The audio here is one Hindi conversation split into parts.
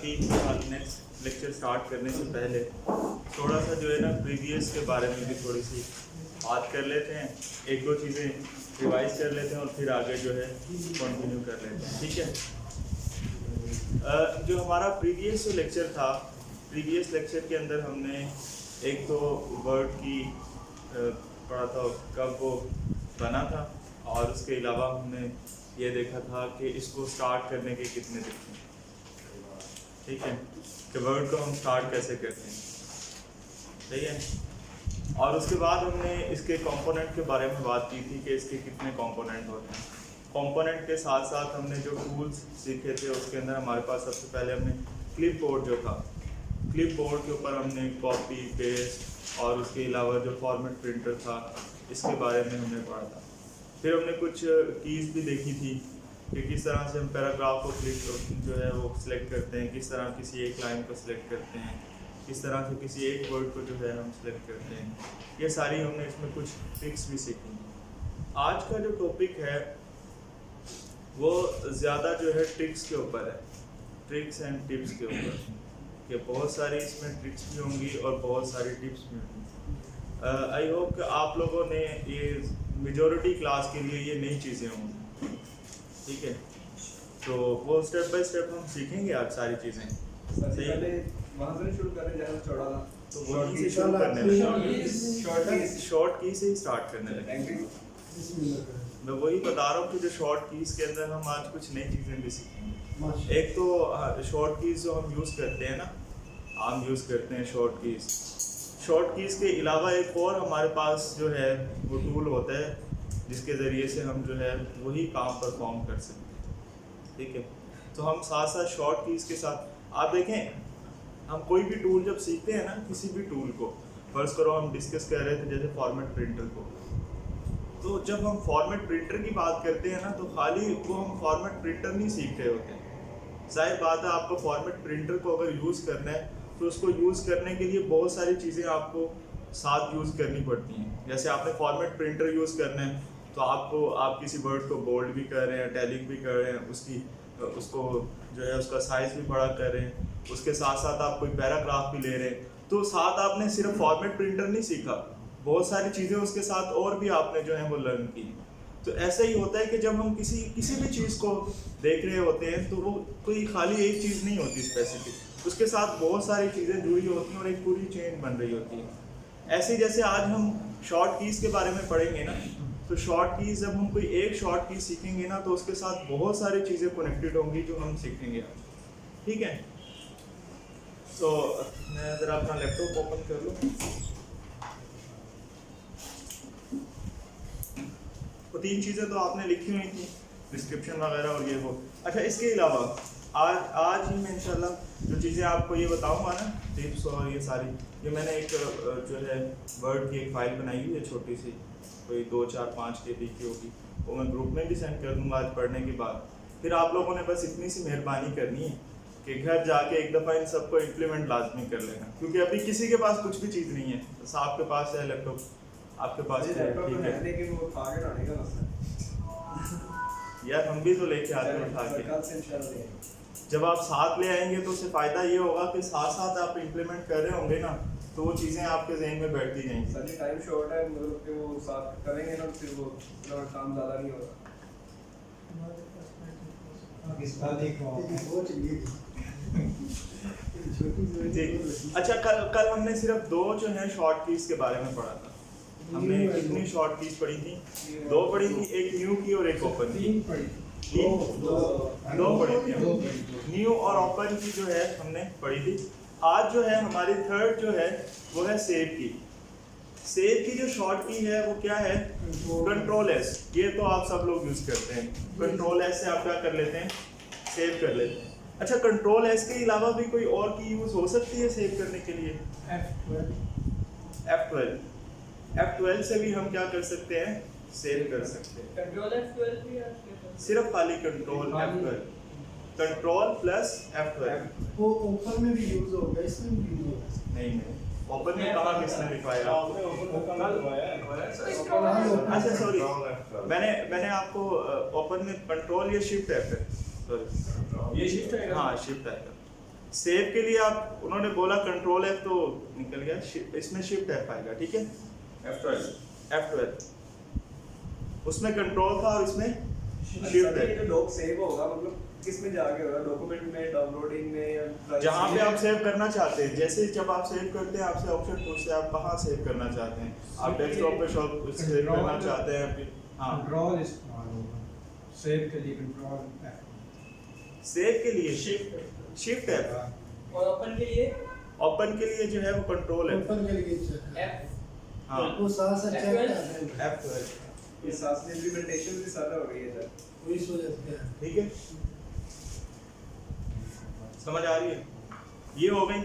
कि नेक्स्ट लेक्चर स्टार्ट करने से पहले थोड़ा सा जो है ना प्रीवियस के बारे में भी थोड़ी सी बात कर लेते हैं, एक दो चीज़ें रिवाइज कर लेते हैं और फिर आगे जो है कंटिन्यू कर लेते हैं। ठीक है। जो हमारा प्रीवियस जो लेक्चर था, प्रीवियस लेक्चर के अंदर हमने एक तो वर्ड की पढ़ा था कब वो बना था, और उसके अलावा हमने ये देखा था कि इसको स्टार्ट करने के कितने तरीके हैं। ठीक है, कि वर्ड को हम स्टार्ट कैसे करते हैं। ठीक है, और उसके बाद हमने इसके कंपोनेंट के बारे में बात की थी कि इसके कितने कंपोनेंट होते हैं। कंपोनेंट के साथ साथ हमने जो टूल्स सीखे थे उसके अंदर हमारे पास सबसे पहले हमने क्लिप बोर्ड जो था, क्लिप बोर्ड के ऊपर हमने कॉपी पेस्ट और उसके अलावा जो फॉर्मेट प्रिंटर था इसके बारे में हमने पढ़ा था। फिर हमने कुछ कीज़ भी देखी थी कि किस तरह से हम पैराग्राफ को क्लिक जो है वो सिलेक्ट करते हैं, किस तरह किसी एक लाइन को सिलेक्ट करते हैं, किस तरह से किसी एक वर्ड को जो है हम सिलेक्ट करते हैं। ये सारी हमने इसमें कुछ ट्रिक्स भी सीखी। आज का जो टॉपिक है वो ज़्यादा जो है ट्रिक्स के ऊपर है, ट्रिक्स एंड टिप्स के ऊपर, कि बहुत सारी इसमें ट्रिक्स भी होंगी और बहुत सारी टिप्स भी होंगी। आई होप कि आप लोगों ने ये मेजॉरिटी क्लास के लिए ये नई चीज़ें होंगी। ठीक है, तो वो स्टेप बाय स्टेप हम सीखेंगे आज सारी चीज़ें। सही है, वहाँ से शुरू करने ज़्यादा चौड़ा था तो वहीं से शुरू करने लगे, शॉर्ट की से ही स्टार्ट करने लगे। मैं वही बता रहा हूँ कि जो शॉर्ट कीज़ के अंदर हम आज कुछ नई चीज़ें भी सीखेंगे। एक तो शॉर्ट कीज़ जो हम यूज़ करते हैं ना, हम यूज़ करते हैं शॉर्ट कीज़। शॉर्ट कीज़ के अलावा एक और हमारे पास जो है वो टूल होता है जिसके ज़रिए से हम जो है वही काम परफॉर्म कर सकते हैं। ठीक है, तो हम साथ साथ शॉर्ट कीज़ के साथ आप देखें, हम कोई भी टूल जब सीखते हैं ना, किसी भी टूल को, फर्स्ट करो हम डिस्कस कर रहे थे जैसे फॉर्मेट प्रिंटर को, तो जब हम फॉर्मेट प्रिंटर की बात करते हैं ना तो खाली वो हम फॉर्मेट प्रिंटर नहीं सीख रहे होते हैं। जाहिर बात है, आपको फॉर्मेट प्रिंटर को अगर यूज़ करना है तो उसको यूज़ करने के लिए बहुत सारी चीज़ें आपको साथ यूज़ करनी पड़ती हैं। जैसे आपने फॉर्मेट प्रिंटर यूज़ करना है तो आपको आप किसी वर्ड को बोल्ड भी कर रहे हैं, टैलिंग भी कर रहे हैं, उसको जो है उसका साइज़ भी बड़ा कर रहे हैं, उसके साथ साथ आप कोई पैराग्राफ भी ले रहे हैं, तो साथ आपने सिर्फ फॉर्मेट प्रिंटर नहीं सीखा, बहुत सारी चीज़ें उसके साथ और भी आपने जो है वो लर्न की। तो ऐसा ही होता है कि जब हम किसी भी चीज़ को देख रहे होते हैं तो वो कोई खाली एक चीज़ नहीं होती स्पेसिफिक, उसके साथ बहुत सारी चीज़ें जुड़ी होती हैं और एक पूरी चेन बन रही होती है। ऐसे जैसे आज हम शॉर्ट कीज़ के बारे में पढ़ेंगे ना, तो शॉर्ट कीज़ जब हम कोई एक शॉर्ट कीज़ सीखेंगे ना तो उसके साथ बहुत सारी चीज़ें कनेक्टेड होंगी जो हम सीखेंगे आज। ठीक है, तो मैं ज़रा अपना लैपटॉप ओपन कर लूँ। तो तीन चीज़ें तो आपने लिखी हुई थी, डिस्क्रिप्शन वगैरह और ये वो। अच्छा, इसके अलावा आज ही मैं इंशाल्लाह जो चीज़ें आपको ये बताऊंगा ना, टिप्स और ये सारी, ये मैंने एक जो है वर्ड की एक फ़ाइल बनाई हुई है छोटी सी, कोई 2-4-5 KB की होगी, वो मैं ग्रुप में भी सेंड कर दूँगा आज पढ़ने के बाद। फिर आप लोगों ने बस इतनी सी मेहरबानी करनी है कि घर जाके एक दफ़ा इन सबको इम्प्लीमेंट लाजमी कर लेना, क्योंकि अभी किसी के पास कुछ भी चीज़ नहीं है। बस आपके पास है लैपटॉप, आपके पास है, ठीक है, लेकिन वो आगे आने का मसला यार हम भी तो लेके आते हैं उठा के। कल से इंशाल्लाह जब आप साथ ले आएंगे तो उससे फ़ायदा ये होगा कि साथ साथ आप इम्प्लीमेंट कर रहे होंगे ना, तो वो चीज़ें आपके जहन में बैठती जाएंगी। सर टाइम शॉर्ट है, मतलब कि वो साथ करेंगे ना फिर वो काम ज़्यादा नहीं होगा। जी, अच्छा, कल हमने सिर्फ 2 जो है शॉर्ट कीज़ के बारे में पढ़ा था। हमने कितनी शॉर्ट कीज़ पढ़ी थी? 2 पढ़ी थी, एक न्यू की और एक ओपन की। 2 पढ़ी थी, न्यू और ओपन की जो है हमने पढ़ी थी। आज जो है हमारी थर्ड जो है वो है सेव की। सेव की जो शॉर्ट की है वो क्या है? Control S. ये तो आप सब लोग यूज़ करते हैं। कंट्रोल एस से आप क्या कर लेते हैं? सेव कर लेते हैं। अच्छा, कंट्रोल एस के अलावा भी कोई और की यूज़ हो सकती है सेव करने के लिए? F12 से भी हम क्या कर सकते हैं? सेव कर सकते हैं। कंट्रोल F12 भी है, सिर्फ खाली control F12, control plus F12। वो ओपन में भी यूज होगा, इसमें भी यूज होगा। नहीं, ओपन में कहाँ किसने लिखवाया? अच्छा सॉरी, मैंने आपको ओपन में कंट्रोल या शिफ्ट F है, सॉरी ये शिफ्ट है, हाँ शिफ्ट है। सेव के लिए आप उन्होंने बोला कंट्रोल F तो निकल गया, इसमें शिफ्ट F आएगा, ठीक है। F12 उसमें कंट्रोल था और इसमें शिफ्ट ये है। जो डॉक सेव होगा मतलब किस में जाके होगा, डॉक्यूमेंट में, डाउनलोडिंग में या drive जहाँ पे में? आप सेव करना चाहते हैं, जैसे जब आप सेव करते हैं आपसे ऑप्शन पूछते हैं आप कहाँ सेव करना चाहते हैं, आप डेस्कटॉप पे सेव करना चाहते हैं फिर हाँ कंट्रोल इस्तेमाल होगा सेव के लिए, कंट्रोल सेव के लिए शिफ्ट है, और ओपन के लिए ओपन के लिए जो है वो कंट्रोल है। ओपन के लिए check है। F हाँ वो साथ साथ check कर रहे हैं। F12 ये साथ में इम्प्लीमेंटेशन भी सारा हो गई है सर। वही सोचा था। ठीक है, समझ आ रही है, ये हो गई।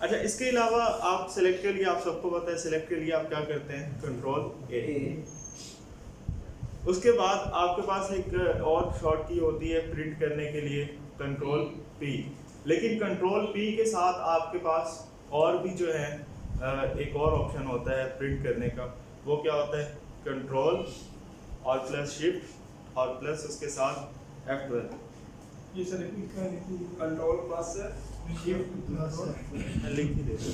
अच्छा इसके अलावा आप सेलेक्ट के लिए, आप सबको पता है सेलेक्ट के लिए आप क्या करते हैं, कंट्रोल A। उसके बाद आपके पास एक और शॉर्ट की होती है प्रिंट करने के लिए, कंट्रोल P। लेकिन कंट्रोल P के साथ आपके पास और भी जो है एक और ऑप्शन होता है प्रिंट करने का, वो क्या होता है, कंट्रोल और प्लस शिफ्ट और प्लस उसके साथ F12। ये सर रिपीट कर लीजिए। कंट्रोल प्लस शिफ्ट प्लस मैं लिख ही देता हूँ।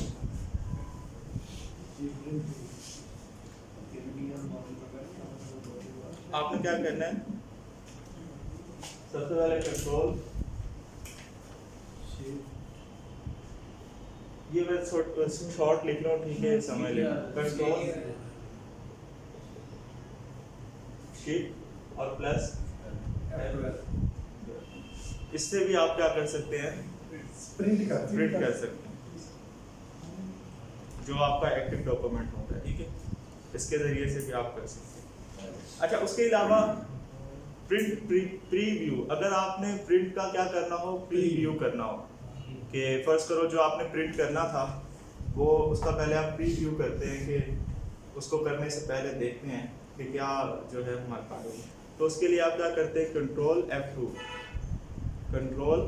आपने क्या करना है, सबसे पहले कंट्रोल, ये मैं शॉर्ट लिख रहा हूँ, ठीक है, समझ लें, कंट्रोल शिफ्ट और प्लस। इससे भी आप क्या कर सकते हैं, प्रिंट कर सकते हैं जो आपका एक्टिव डॉक्यूमेंट होता है, ठीक है, इसके जरिए से भी आप कर सकते हैं। अच्छा उसके अलावा प्रिंट प्रीव्यू, अगर आपने प्रिंट का क्या करना हो, प्रीव्यू करना हो, कि फर्स्ट करो जो आपने प्रिंट करना था वो उसका पहले आप प्रीव्यू करते हैं कि उसको करने से पहले देखते हैं कि क्या जो है हमारे पास होगा, तो उसके लिए आप क्या करते हैं, कंट्रोल F2 कंट्रोल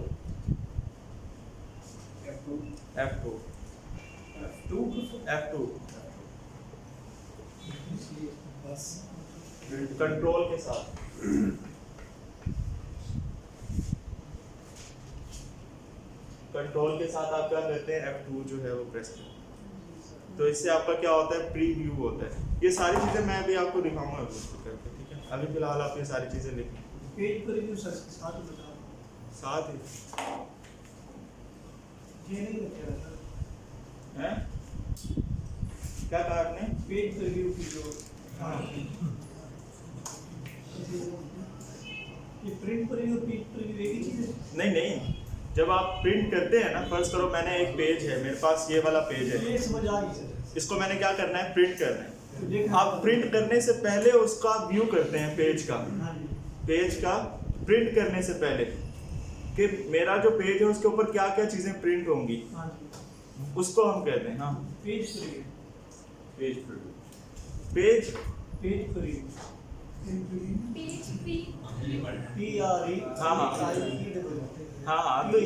के साथ आप क्या करते हैं, F2 जो है वो प्रेस करते हैं, तो इससे आपका क्या होता है, प्रीव्यू होता है। ये सारी चीज़ें मैं भी आपको दिखाऊंगा करके, ठीक है। अभी फिलहाल आप ये सारी चीज़ें लिखें पेज प्रीव्यू सर साथ में बता साथ ही ये नहीं रखा सर। हैं, क्या कहा आपने, पेज प्रीव्यू की जो हाँ ये प्रिंट प्रीव्यू पेज प्रीव्यू एक ही चीज है। नहीं, जब आप प्रिंट करते हैं ना, फर्स्ट करो मैंने एक पेज है मेरे पास, ये वाला पेज है, ये समझ आ गई सर। इसको मैंने क्या करना है, प्रिंट करना है। तो देखना आप प्रिंट करने से पहले उसका व्यू करते हैं, हाँ जी। पेज का प्रिंट करने से पहले कि मेरा जो पेज है उसके ऊपर क्या क्या चीजें प्रिंट होंगी, हाँ जी। उसको हम कहते हैं हाँ page preview page page page preview P R E हाँ, हाँ। हाँ तो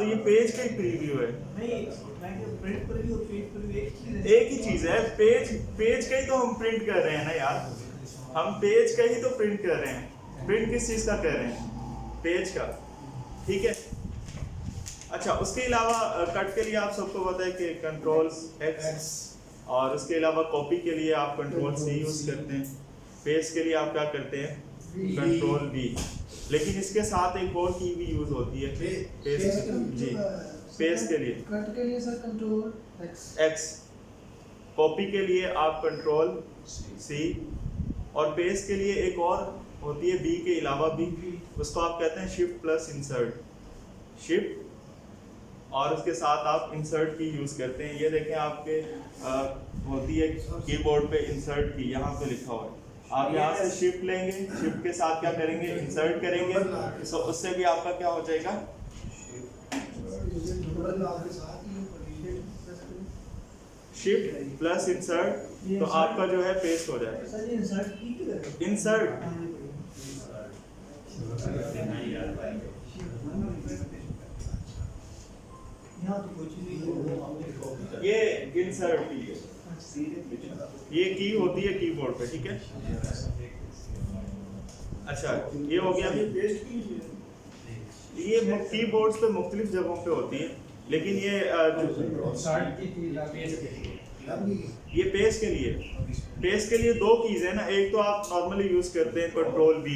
ये पेज का ही प्रीव्यू है, नहीं मैं प्रिंट प्रीव्यू और पेज प्रीव्यू एक ही चीज है। पेज का ही तो हम प्रिंट कर रहे हैं ना यार, हम पेज का ही तो प्रिंट कर रहे हैं। प्रिंट किस चीज का कर रहे हैं, पेज का, ठीक है। अच्छा उसके अलावा कट के लिए आप सबको पता है कि कंट्रोल X, और उसके अलावा कॉपी के लिए आप कंट्रोल C यूज करते हैं, पेस्ट के लिए आप क्या करते हैं, कंट्रोल V। लेकिन इसके साथ एक और की भी यूज होती है, पेस्ट जी, पेस्ट के लिए कट के लिए सर कंट्रोल X, कॉपी के लिए आप कंट्रोल C, और पेस्ट के लिए एक और होती है B के अलावा भी, उसको आप कहते हैं शिफ्ट प्लस इंसर्ट, शिफ्ट और उसके साथ आप इंसर्ट की यूज करते हैं। ये देखें आपके होती है कीबोर्ड पे इंसर्ट की, यहाँ पे लिखा हुआ है, आप यहाँ से शिफ्ट लेंगे, शिफ्ट के साथ क्या करेंगे, इंसर्ट करेंगे, तो उससे भी आपका क्या हो जाएगा, शिफ्ट प्लस इंसर्ट, तो आपका जो है पेस्ट हो जाएगा। सर ये इंसर्ट की किधर इंसर्ट यहाँ तो कोई चीज नहीं ये इंसर्ट की है, ये की होती है कीबोर्ड पे, ठीक है। अच्छा ये हो गया, पेस्ट की ये कीबोर्ड्स पे मुख्तलिफ जगहों पे होती है, लेकिन ये स्टार्ट की थी ये पेस के लिए दो कीज है ना। एक तो आप नॉर्मली यूज करते हैं कंट्रोल V,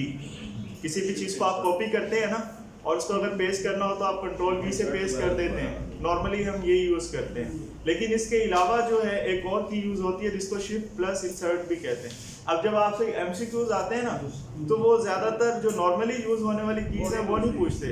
किसी भी चीज को आप कॉपी करते हैं ना और उसको अगर पेस्ट करना हो तो आप कंट्रोल V से पेस्ट कर देते हैं, नॉर्मली हम यही यूज करते हैं। लेकिन इसके अलावा जो है एक और की यूज होती है जिसको शिफ्ट प्लस इंसर्ट भी कहते हैं। अब जब आपसे MCQs आते हैं ना तो वो ज्यादातर जो नॉर्मली यूज होने वाली कीज है वो नहीं पूछते,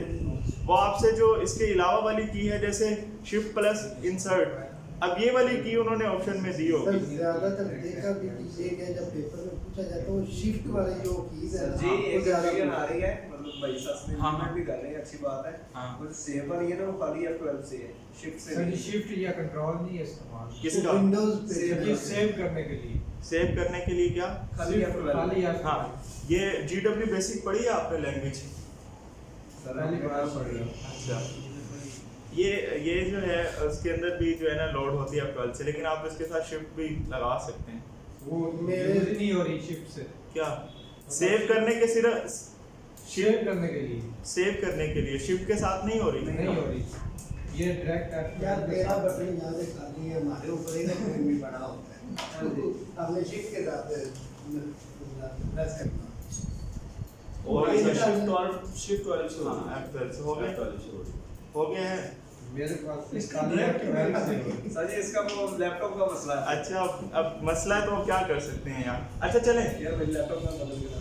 वो आपसे जो इसके अलावा वाली की है जैसे शिफ्ट प्लस इंसर्ट, अब ये वाली की उन्होंने ऑप्शन में दी होगी। ज्यादातर देखा भी कीजिए गया जब पेपर में पूछा जाता है वो शिफ्ट वाली जो कीज है जी वो एक ज्यादा क्वेश्चन आ रही है, मतलब भाई साहब हाँ, में भी कर रहे हैं, अच्छी बात है। हाँ। वो सेव वाली है ना वो खाली F12 से है, शिफ्ट से सर नहीं। शिफ्ट या कंट्रोल नहीं है इस्तेमाल किसका? विंडोज ये सेव करने के लिए सेव करने के लिए क्या? खाली F12 खाली आप हाँ, ये GW बेसिक पढ़ी है आपने लैंग्वेज? सर पहली बार पढ़ रहे हो। अच्छा, ये जो है उसके अंदर भी जो है ना लोड होती है F12 से, लेकिन आप इसके साथ शिफ्ट भी लगा सकते हैं। वो मेरे- यूज नहीं हो रही शिफ्ट से क्या सेव करने के सिर्फ शेयर करने के लिए सेव करने के लिए शिफ्ट के साथ नहीं हो रही? नहीं हो रही ये डायरेक्ट यार मेरा बटन यहाँ से खाली है, हमारे ऊपर ही ना कोई भी बड़ा होता है हमने शिफ्ट के साथ प्रेस करना और ये ये शिफ्ट वाले से हाँ, F12 से हो गए, हो गए हैं। मेरे पास खाली F12 से हो रही। सर जी इसका वो लैपटॉप का मसला है। अच्छा, अब मसला है तो क्या कर सकते हैं यार। अच्छा चलें यार मेरे लैपटॉप में बदल गया।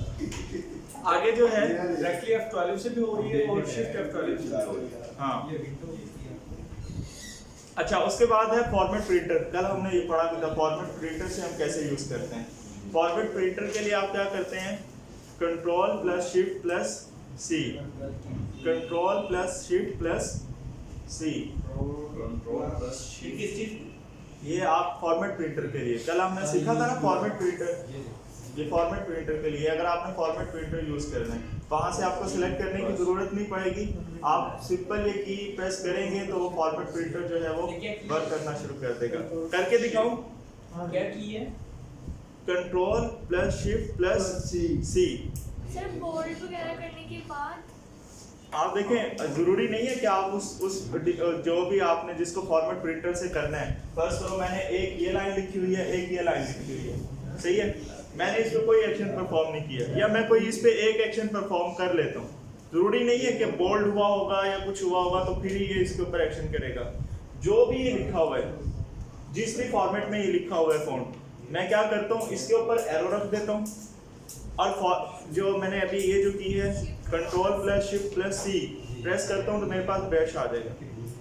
आगे जो है डायरेक्टली F12 से भी हो रही है और शिफ्ट F12 से भी हो रही है। हाँ, ये विंडो अच्छा उसके बाद है फॉर्मेट प्रिंटर। कल हमने ये पढ़ा था फॉर्मेट प्रिंटर से हम कैसे यूज करते हैं। फॉर्मेट प्रिंटर के लिए आप क्या करते हैं, control plus shift plus C, control plus shift plus C। ये किस चीज? ये आप फॉर्मेट प्रिंटर के लिए कल हमने सीखा था ना फॉर्मेट प्रिंटर। ये फॉर्मेट प्रिंटर के लिए अगर आपने फॉर्मेट प्रिंटर यूज करना है वहां से आपको सिलेक्ट करने की जरूरत नहीं पड़ेगी, आप सिंपल ये की प्रेस करेंगे तो वो फॉर्मेट प्रिंटर जो है वो वर्क करना शुरू कर देगा। करके दिखाऊं? क्या की है? Control plus shift plus C। Sir bold वगैरह करने के बाद आप देखें जरूरी नहीं है कि आप उस जो भी आपने जिसको फॉर्मेट प्रिंटर से करना है, फर्स्ट करो मैंने एक ये लाइन लिखी हुई है, एक ये लाइन लिखी हुई है, सही है, मैंने इस पे कोई एक्शन परफॉर्म नहीं किया या मैं कोई इस पे एक एक्शन परफॉर्म कर लेता हूँ, जरूरी नहीं है कि बोल्ड हुआ होगा या कुछ हुआ होगा तो फिर ये इसके ऊपर एक्शन करेगा। जो भी ये लिखा हुआ है, जिस भी फॉर्मेट में ये लिखा हुआ है फॉन्ट, मैं क्या करता हूँ इसके ऊपर एरो रख देता हूँ और जो मैंने अभी ये जो की है control plus shift plus C press करता हूँ तो मेरे पास ब्रश आ जाएगा।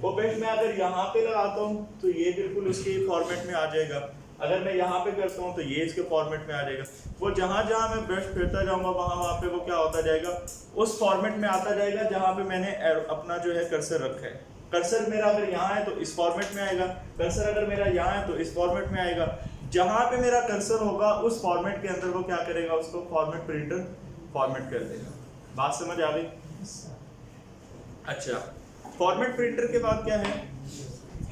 वो ब्रश मैं अगर यहाँ पे लगाता हूँ तो ये बिल्कुल उसके फॉर्मेट में आ जाएगा, अगर मैं यहाँ पे करता हूँ तो ये इसके फॉर्मेट में आ जाएगा। वो जहाँ जहाँ मैं ब्रश फिरता जाऊँगा वहाँ पे वो क्या होता जाएगा, उस फॉर्मेट में आता जाएगा जहाँ पे मैंने अपना जो है कर्सर रखा है। कर्सर मेरा अगर यहाँ है तो इस फॉर्मेट में आएगा, कर्सर अगर मेरा यहाँ है तो इस फॉर्मेट में आएगा। जहाँ पे मेरा कर्सर होगा उस फॉर्मेट के अंदर वो क्या करेगा, उसको फॉर्मेट प्रिंटर फॉर्मेट कर देगा। बात समझ आ गई? अच्छा, फॉर्मेट प्रिंटर के बाद क्या है,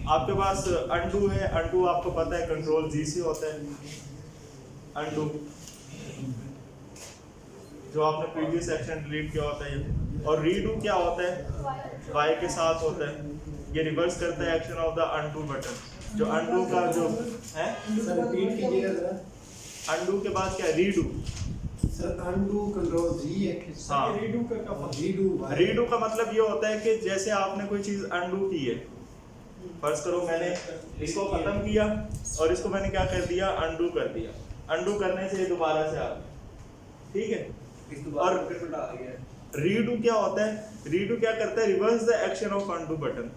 आपके पास अनडू है। अनडू आपको पता है कंट्रोल G से होता है अनडू, जो आपने प्रीवियस एक्शन डिलीट किया होता है। और रीडू क्या होता है, Y के साथ होता है, ये रिवर्स करता है action of the undo button. जो अनडू का जो है, सर रिपीट कीजिएगा जरा। अनडू के बाद क्या है, redo. Sir undo control G है। हाँ, रीडू का रीडू का मतलब ये होता है कि जैसे आपने कोई चीज अनडू की है, फर्ज करो मैंने इसको खत्म किया और इसको मैंने क्या कर दिया, अनडू कर दिया। अनडू करने से दोबारा से आ गया, ठीक है। इस दोबारा फिर उल्टा आ गया। रीडू क्या होता है, रीडू क्या करता है, reverse the action of undo button.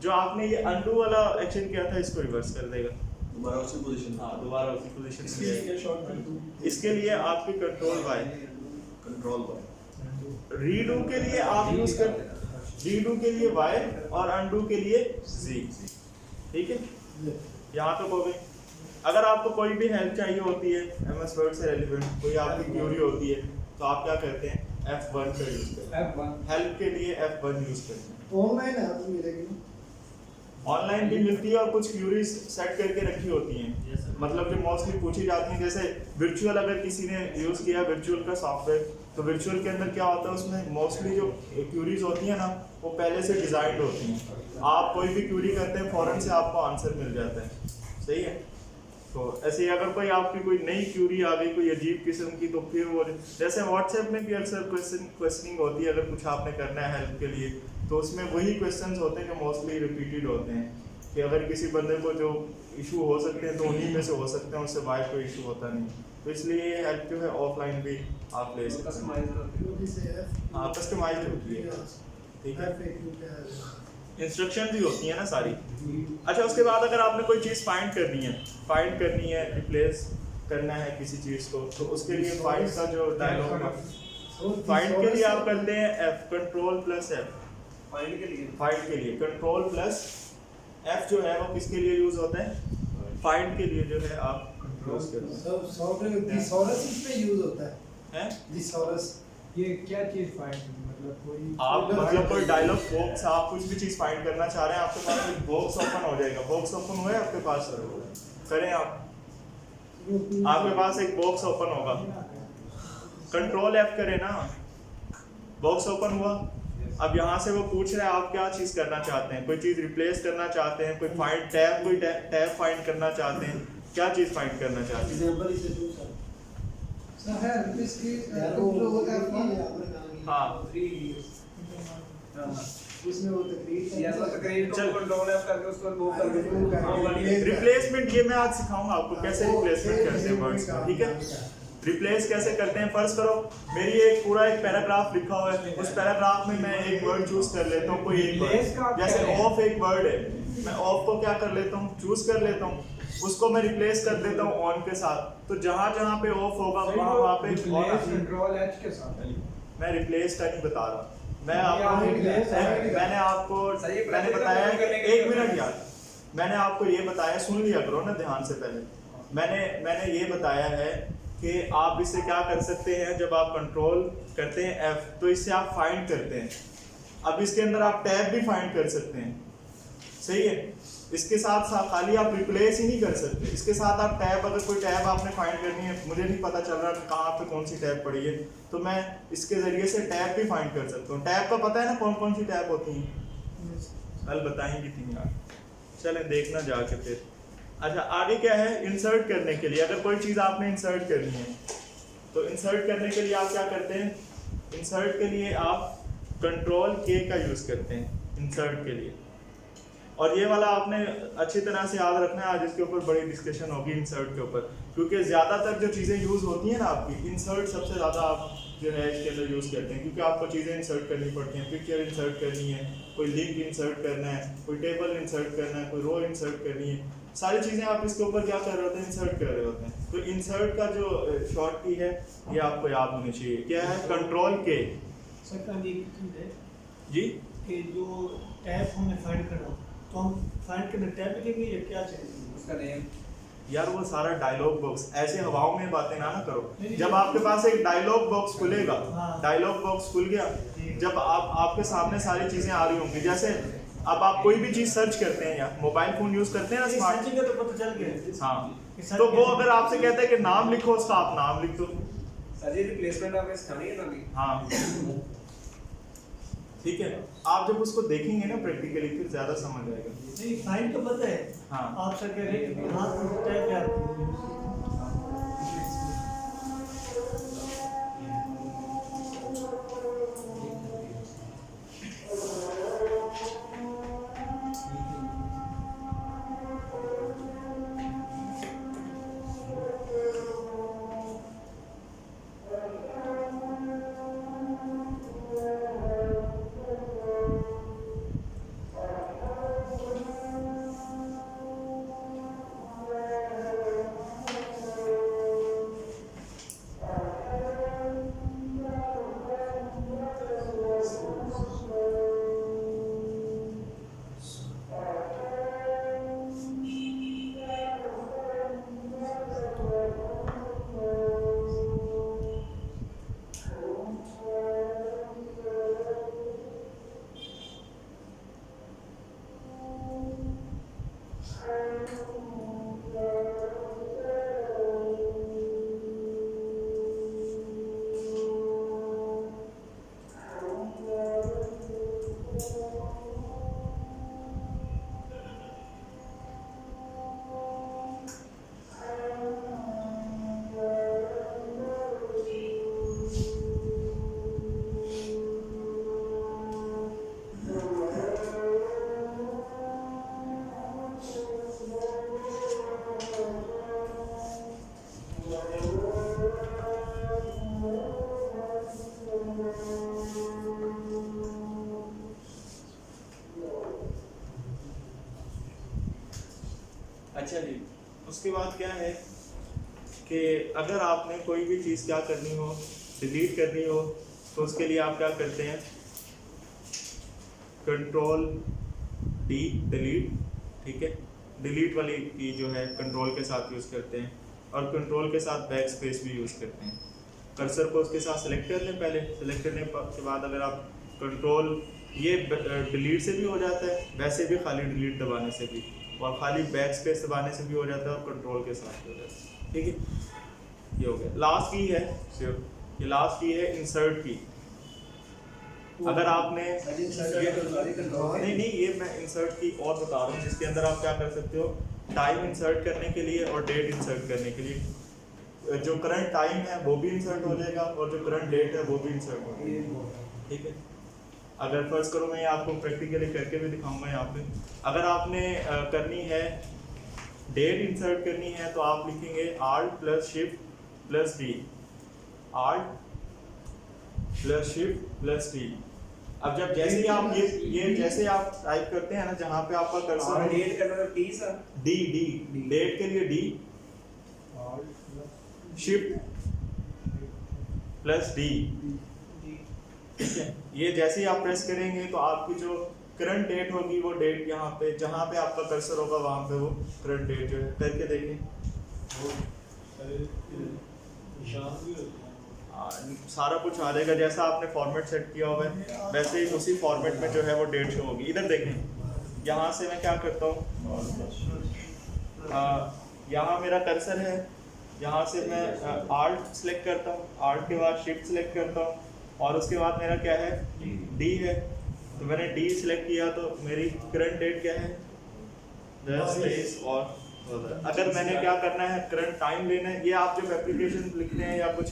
जो आपने ये अनडू वाला एक्शन किया था इसको रिवर्स कर देगा, दोबारा उसी पोजीशन। हाँ दोबारा उसी पोजीशन में इसके जाएगा। लिए शॉर्टकट दूं। इसके लिए आपकी control Y, control by. Redo के लिए आप यूज कर, रीडू के लिए Y और अनडू के लिए Z, ठीक है। यहाँ तक हो गई। अगर आपको कोई भी हेल्प चाहिए होती है MS वर्ड से रिलेवेंट, कोई आपकी क्यूरी होती है तो आप क्या करते हैं, F1 का यूज करते हैं। F1 हेल्प के लिए F1 यूज करते हैं। ऑनलाइन है तो मिलेगी ना? ऑनलाइन भी मिलती है और कुछ क्यूरीज सेट करके रखी होती हैं, मतलब जो मोस्टली पूछी जाती हैं। जैसे वर्चुअल अगर किसी ने यूज़ किया वर्चुअल का सॉफ्टवेयर, तो वर्चुअल के अंदर क्या होता है, उसमें मोस्टली जो क्यूरीज होती हैं ना वो पहले से डिज़ाइंड होती हैं। आप कोई भी क्यूरी करते हैं फ़ौरन से आपको आंसर मिल जाता है, सही है। तो ऐसे ही अगर कोई आपकी कोई नई क्यूरी आ गई कोई अजीब किस्म की, तो फिर वो जैसे व्हाट्सएप में भी अक्सर क्वेश्चनिंग होती है, अगर कुछ आपने करना है हेल्प के लिए, तो उसमें वही क्वेश्चंस होते हैं जो मोस्टली रिपीटेड होते हैं कि अगर किसी बंदे को जो इशू हो सकते हैं तो उन्हीं में से हो सकते हैं, उससे बाहर कोई इशू होता नहीं। तो इसलिए ये हेल्प जो है ऑफलाइन भी आप ले सकते हैं। कस्टमाइज करते हैं। हाँ, कस्टमाइज होती है, ठीक है। इंस्ट्रक्शन भी होती है ना सारी। अच्छा, उसके बाद अगर आपने कोई चीज़ फाइंड करनी है रिप्लेस करना है किसी चीज़ को, तो उसके लिए फाइंड का जो डायलॉग है, फाइंड के लिए आप करते हैं F, control plus F। Find के लिए कंट्रोल प्लस F जो है वो किसके लिए यूज होता है? फाइंड के लिए जो है आप यूज करते हैं। सब सॉफ्टवेयर थिसॉरस इसमें यूज होता है। हैं? थिसॉरस ये क्या चीज फाइंड मतलब कोई आप मतलब कोई डायलॉग बॉक्स, आप कुछ भी चीज़ फाइंड करना चाह रहे हैं, आपके पास एक बॉक्स ओपन हो जाएगा। बॉक्स ओपन हुआ है आपके पास, करें आप, आपके पास एक बॉक्स ओपन होगा, कंट्रोल F करें ना, बॉक्स ओपन हुआ। अब यहाँ से वो पूछ रहा है आप क्या चीज़ करना चाहते हैं, कोई चीज़ रिप्लेस करना चाहते हैं, कोई टैब फाइंड करना चाहते हैं, क्या चीज़ फाइंड करना चाहते हैं? एग्जांपल इसे दो सर। सर है इसकी वो होता है कि हाँ। उसमें वो तकरीर या तो तकरीर को कंट्रोल F करके उसको मूव करके रिप्लेसमेंट ये मैं आज सिखाऊंगा आपको कैसे रिप्लेसमेंट करते हैं वर्ड्स का, ठीक है। रिप्लेस कैसे करते हैं, फर्ज करो मेरी एक पूरा एक पैराग्राफ लिखा हुआ है, उस पैराग्राफ में मैं एक वर्ड चूज कर लेता हूँ, कोई एक वर्ड, जैसे ऑफ एक वर्ड है, मैं ऑफ को क्या कर लेता हूँ, चूज कर लेता हूँ, उसको मैं रिप्लेस कर देता हूँ ऑन के साथ। तो जहाँ जहाँ पे ऑफ होगा वहाँ पे कंट्रोल एच के साथ है। मैं रिप्लेस का नहीं बता रहा, मैंने आपको मैंने बताया है कि 1 मिनट यार, मैंने आपको ये बताया, सुन लिया करो ना ध्यान से पहले। मैंने ये बताया है कि आप इससे क्या कर सकते हैं, जब आप कंट्रोल करते हैं F तो इससे आप फाइंड करते हैं। अब इसके अंदर आप टैब भी फाइंड कर सकते हैं, सही है। इसके साथ साथ खाली आप रिप्लेस ही नहीं कर सकते, इसके साथ आप टैब, अगर कोई टैब आपने फाइंड करनी है, मुझे नहीं पता चल रहा कहाँ पे कौन सी टैब पड़ी है, तो मैं इसके ज़रिए से टैब भी फाइंड कर सकता हूँ। टैब का पता है ना कौन कौन सी टैब होती हैं, कल बताएंगी थी यार, चलें देखना जाके फिर। अच्छा, आगे क्या है, इंसर्ट करने के लिए, अगर कोई चीज़ आपने इंसर्ट करनी है तो इंसर्ट करने के लिए आप क्या करते हैं, इंसर्ट के लिए आप कंट्रोल K का यूज़ करते हैं इंसर्ट के लिए। और ये वाला आपने अच्छी तरह से याद रखना है, आज इसके ऊपर बड़ी डिस्कशन होगी इंसर्ट के ऊपर, क्योंकि ज़्यादातर जो चीज़ें यूज़ होती हैं ना आपकी, इंसर्ट सबसे ज़्यादा आप जो है इसके अंदर यूज़ करते हैं, क्योंकि आपको चीज़ें इंसर्ट करनी पड़ती हैं, पिक्चर इंसर्ट करनी है, कोई लिंक इंसर्ट करना है, कोई टेबल इंसर्ट करना है, कोई रो इंसर्ट करनी है, सारी चीज़ें आप इसके ऊपर क्या कर रहे होते हैं, इंसर्ट कर रहे होते हैं। तो इंसर्ट का जो शॉर्ट की है ये आपको याद होनी चाहिए, क्या है, कंट्रोल K। सर का ये चीज़ है जी, कि जो टैब हमें फाइंड करना, तो हम फाइंड करने टैब लिखेंगे या क्या चाहिए? उसका नेम यार वो सारा डायलॉग बॉक्स, ऐसे हवाओं में बातें ना करो। नहीं, जब आपके पास एक डायलॉग बॉक्स खुलेगा, हाँ। डायलॉग बॉक्स खुल गया, जब आपके सामने सारी चीजें आ रही होंगी, जैसे अब आप कोई भी चीज सर्च करते हैं या मोबाइल फोन यूज करते हैं ना स्मार्ट, सर्चिंग का तो पता चल गया। हाँ, तो वो अगर आपसे कहता है कि नाम लिखो, उसका आप नाम लिख दो। सर ये रिप्लेसमेंट आपने सिखानी है ना अभी? हाँ ठीक है, आप जब उसको देखेंगे ना प्रैक्टिकली फिर ज्यादा समझ आएगा। नहीं, फाइंड तो पता है। हाँ। आप सर कह रहे हैं हाँ टैब क्या अच्छा जी, उसके बाद क्या है कि अगर आपने कोई भी चीज़ क्या करनी हो, डिलीट करनी हो, तो उसके लिए आप क्या करते हैं, कंट्रोल डी डिलीट, ठीक है। डिलीट वाली की जो है कंट्रोल के साथ यूज़ करते हैं, और कंट्रोल के साथ बैक स्पेस भी यूज़ करते हैं। कर्सर को उसके साथ सेलेक्ट कर लें, पहले सेलेक्ट करने के बाद अगर आप कंट्रोल, ये डिलीट से भी हो जाता है, वैसे भी खाली डिलीट दबाने से भी, और खाली बैक स्पेस दबाने से भी हो जाता है, और कंट्रोल के साथ भी हो जाता है, ठीक है। ये हो गया। लास्ट की है, ये लास्ट की है इंसर्ट की। अगर आपने नहीं, ये मैं इंसर्ट की और बता रहा हूँ, जिसके अंदर आप क्या कर सकते हो, टाइम इंसर्ट करने के लिए और डेट इंसर्ट करने के लिए, जो करंट टाइम है वो भी इंसर्ट हो जाएगा, और जो करंट डेट है वो भी इंसर्ट हो जाएगा, ठीक है। अगर फर्ज करो, मैं आपको प्रैक्टिकली करके भी दिखाऊंगा यहाँ पे। अगर आपने करनी है डेट इंसर्ट करनी है, तो आप लिखेंगे Alt + Shift + D, Alt + Shift + D। अब जब जैसे ही आप ये जैसे आप टाइप करते हैं ना, जहाँ पे आपका कर्सर, डेट का मतलब टी सर, डी डेट के लिए डी, शिफ्ट + D, ठीक है। ये जैसे ही आप प्रेस करेंगे तो आपकी जो करंट डेट होगी वो डेट यहाँ पे, जहाँ पे आपका कर्सर होगा वहाँ पे वो करंट डेट जो है, करके देखें। सारा कुछ आ जाएगा, जैसा आपने फॉर्मेट सेट किया हुआ है वैसे ही उसी फॉर्मेट में जो है वो डेट शो होगी। इधर देखें, यहाँ से मैं क्या करता हूँ, यहाँ मेरा कर्सर है, यहाँ से मैं Alt सेलेक्ट करता हूँ, Alt के बाद Shift सेलेक्ट करता हूँ, और उसके बाद मेरा क्या है, D है, तो मैंने D सेलेक्ट किया तो मेरी करंट डेट क्या है 10 days। और अगर मैंने क्या करना है, करंट टाइम लेना है, ये आप जब एप्लीकेशन लिखते हैं या कुछ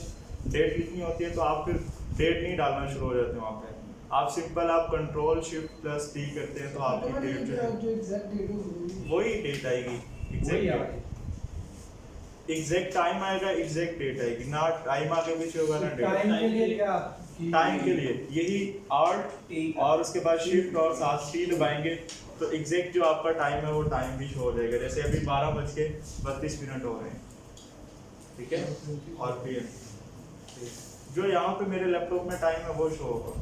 डेट लिखनी होती है तो आप फिर डेट नहीं डालना शुरू हो जाते हैं वहाँ पे, आप सिंपल आप कंट्रोल Shift + D करते हैं तो आपकी डेट जो है वही डेट आएगी, एग्जैक्ट टाइम आएगा, एग्जैक्ट डेट आएगी, ना टाइम आगे पीछे होगा ना डेट। टाइम के लिए क्या, टाइम के लिए यही Alt और उसके बाद Shift और साथ T दबाएंगे तो एग्जैक्ट जो आपका टाइम है वो टाइम भी शो हो जाएगा। जैसे अभी 12:32 हो रहे हैं, ठीक है, और PM जो यहाँ पे मेरे लैपटॉप में टाइम है वो शो होगा।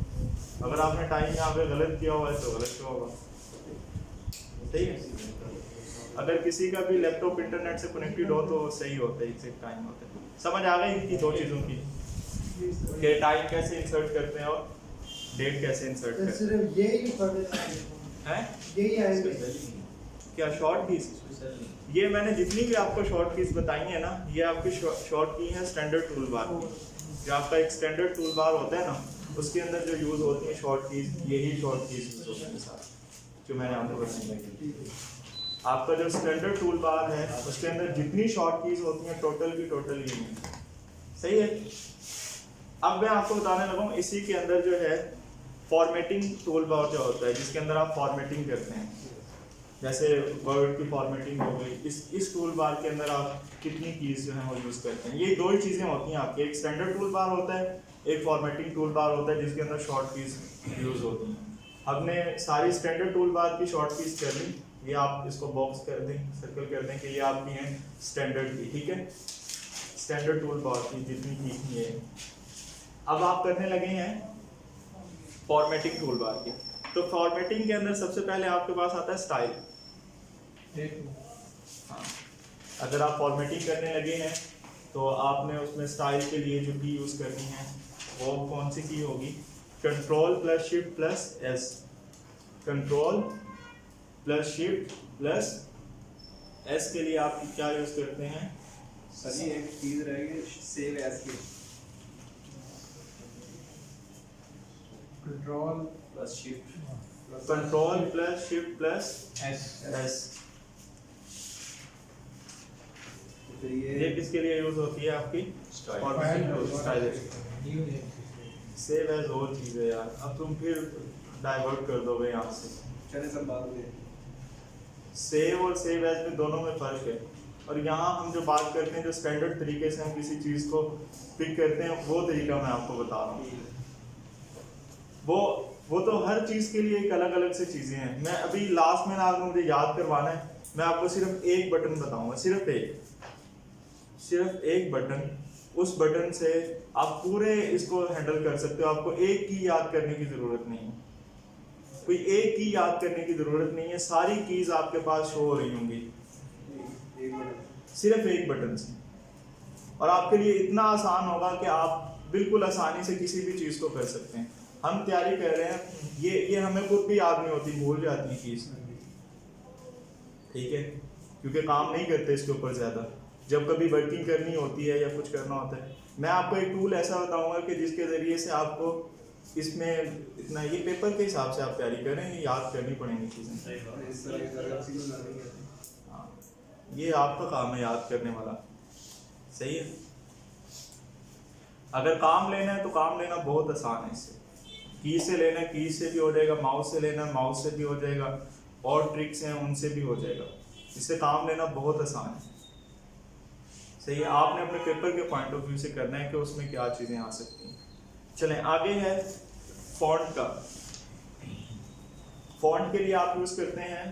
अगर आपने टाइम यहाँ पे गलत किया हुआ है तो गलत शो होगा, सही है। अगर किसी का भी लैपटॉप इंटरनेट से कनेक्टेड हो तो सही होता है, एग्जैक्ट टाइम होता है। समझ आ गई इनकी दो चीज़ों की, कि टाइम कैसे इंसर्ट करते हैं और डेट कैसे इंसर्ट करते हैं। सिर्फ यही हैं यही आएंगे क्या शॉर्ट कीज, ये मैंने जितनी भी आपको शॉर्ट कीज बताई है ना, ये आपकी शॉर्ट की है स्टैंडर्ड टूल बार की। जो आपका एक स्टैंडर्ड टूल बार होता है ना, उसके अंदर जो यूज़ होती है शॉर्ट कीज, यही शॉर्ट कीज यूज़ होती है साथ जो मैंने आपको बताई। आपका जो स्टैंडर्ड टूल बार है उसके अंदर जितनी शॉर्ट कीज होती हैं टोटल की टोटल ये है, सही है। अब मैं आपको बताने लगा हूँ इसी के अंदर जो है फॉर्मेटिंग टूल बार जो होता है, जिसके अंदर आप फॉर्मेटिंग करते हैं, जैसे वर्ड की फॉर्मेटिंग हो गई। इस टूल बार के अंदर आप कितनी कीज जो है वो यूज़ करते हैं। ये दो ही चीज़ें होती हैं आपकी, एक स्टैंडर्ड टूल बार होता है, एक फॉर्मेटिंग टूल बार होता है जिसके अंदर शॉर्ट कीज यूज़ होती हैं। हमने सारी स्टैंडर्ड टूल बार की शॉर्ट कीज कर ली, ये आप इसको बॉक्स कर दें, सर्कल कर दें कि ये आपकी हैं स्टैंडर्ड की, ठीक है, स्टैंडर्ड टूल बार की जितनी की है। अब आप करने लगे हैं फॉर्मेटिंग टूल बार की। तो फॉर्मेटिंग के अंदर सबसे पहले आपके पास आता है स्टाइल। हाँ, अगर आप फॉर्मेटिंग करने लगे हैं तो आपने उसमें स्टाइल के लिए जो की यूज़ करनी है वो कौन सी की होगी, control + Shift + S, control + Shift + S के लिए आप क्या यूज़ करते हैं। सर जी एक चीज रहेगी सेव एज की, control + Shift control + Shift + S। फिर ये किसके लिए यूज होती है आपकी, स्टाइल। सेव एज और चीज़ है यार, अब तुम फिर डाइवर्ट कर दोगे यहाँ से। चले सब बात में सेव और सेव एज में दोनों में फ़र्क है। और यहाँ हम जो बात करते हैं, जो स्टैंडर्ड तरीके से हम किसी चीज़ को पिक करते हैं, वो तरीका मैं आपको बता रहा हूँ। वो तो हर चीज़ के लिए एक अलग अलग से चीज़ें हैं। मैं अभी लास्ट में ना मुझे याद करवाना है, मैं आपको सिर्फ एक बटन बताऊंगा, सिर्फ एक बटन, उस बटन से आप पूरे इसको हैंडल कर सकते हो। आपको एक की याद करने की जरूरत नहीं है, कोई एक की याद करने की जरूरत नहीं है, सारी कीज आपके पास शो हो रही होंगी सिर्फ एक बटन से। और आपके लिए इतना आसान होगा कि आप बिल्कुल आसानी से किसी भी चीज को कर सकते हैं। हम तैयारी कर रहे हैं, ये हमें खुद भी याद नहीं होती, भूल जाती है चीज, ठीक है, क्योंकि काम नहीं करते इसके ऊपर ज्यादा। जब कभी वर्किंग करनी होती है या कुछ करना होता है, मैं आपको एक टूल ऐसा बताऊंगा कि जिसके जरिए से आपको इसमें इतना, ये पेपर के हिसाब से आप तैयारी करें, ये याद करनी पड़ेंगी चीजें। हाँ, ये आपका काम है याद करने वाला, सही है। अगर काम लेना है तो काम लेना बहुत आसान है। इससे की से लेना है, की से भी हो जाएगा, माउस से लेना है, माउस से भी हो जाएगा, और ट्रिक्स हैं उनसे भी हो जाएगा। इससे काम लेना बहुत आसान है, सही है। आपने अपने पेपर के पॉइंट ऑफ व्यू से करना है कि उसमें क्या चीज़ें आ सकती हैं। चलें आगे है फॉन्ट का। फॉन्ट के लिए आप यूज़ करते हैं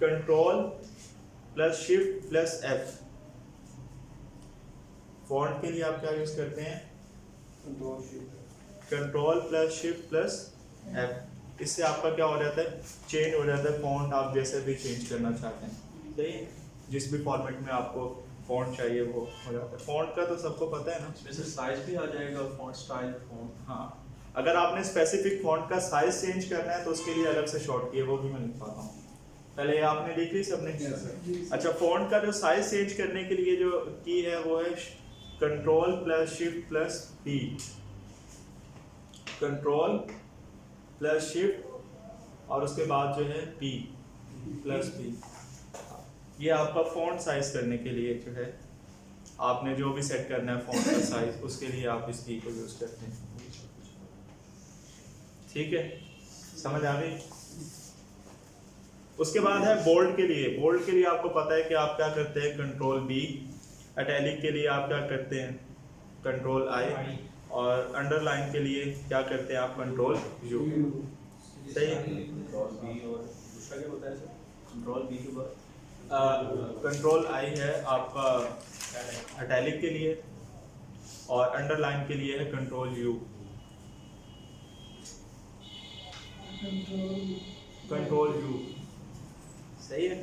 control plus shift plus F. Font के लिए आप क्या यूज़ करते हैं? Control plus shift plus F. इससे आपका क्या हो जाता है? चेंज हो जाता है फॉन्ट, आप जैसे भी चेंज करना चाहते हैं, सही है। जिस भी फॉर्मेट में आपको फॉन्ट चाहिए वो हो जाता है। फॉन्ट का तो सबको पता है ना, इसमें से साइज भी आ जाएगा, फॉन्ट स्टाइल, फॉन्ट। हाँ, अगर आपने स्पेसिफिक फॉन्ट का साइज चेंज करना है तो उसके लिए अलग से शॉर्ट की है, वो भी मैं लिखवाता हूँ। पहले आपने लिख ली सबने? अच्छा, फॉन्ट का जो साइज चेंज करने के लिए जो की है वो है control plus shift plus P. Control plus shift और उसके बाद जो है पी प्लस पी। ये आपका फॉन्ट साइज करने के लिए जो है, आपने जो भी सेट करना है फॉन्ट का साइज, उसके लिए आप इस की को यूज करते हैं, ठीक है, समझ आ गई। उसके बाद है बोल्ड के लिए। बोल्ड के लिए आपको पता है कि आप क्या करते हैं, कंट्रोल बी। इटैलिक के लिए आप क्या करते हैं, कंट्रोल आई। और अंडरलाइन के लिए क्या करते हैं आप, कंट्रोल यू, सही है। कंट्रोल बी और दूसरा क्या होता है सर? कंट्रोल बी के बाद कंट्रोल आई है आपका इटैलिक के लिए, और अंडरलाइन के लिए है कंट्रोल यू। कंट्रोल यू, सही है।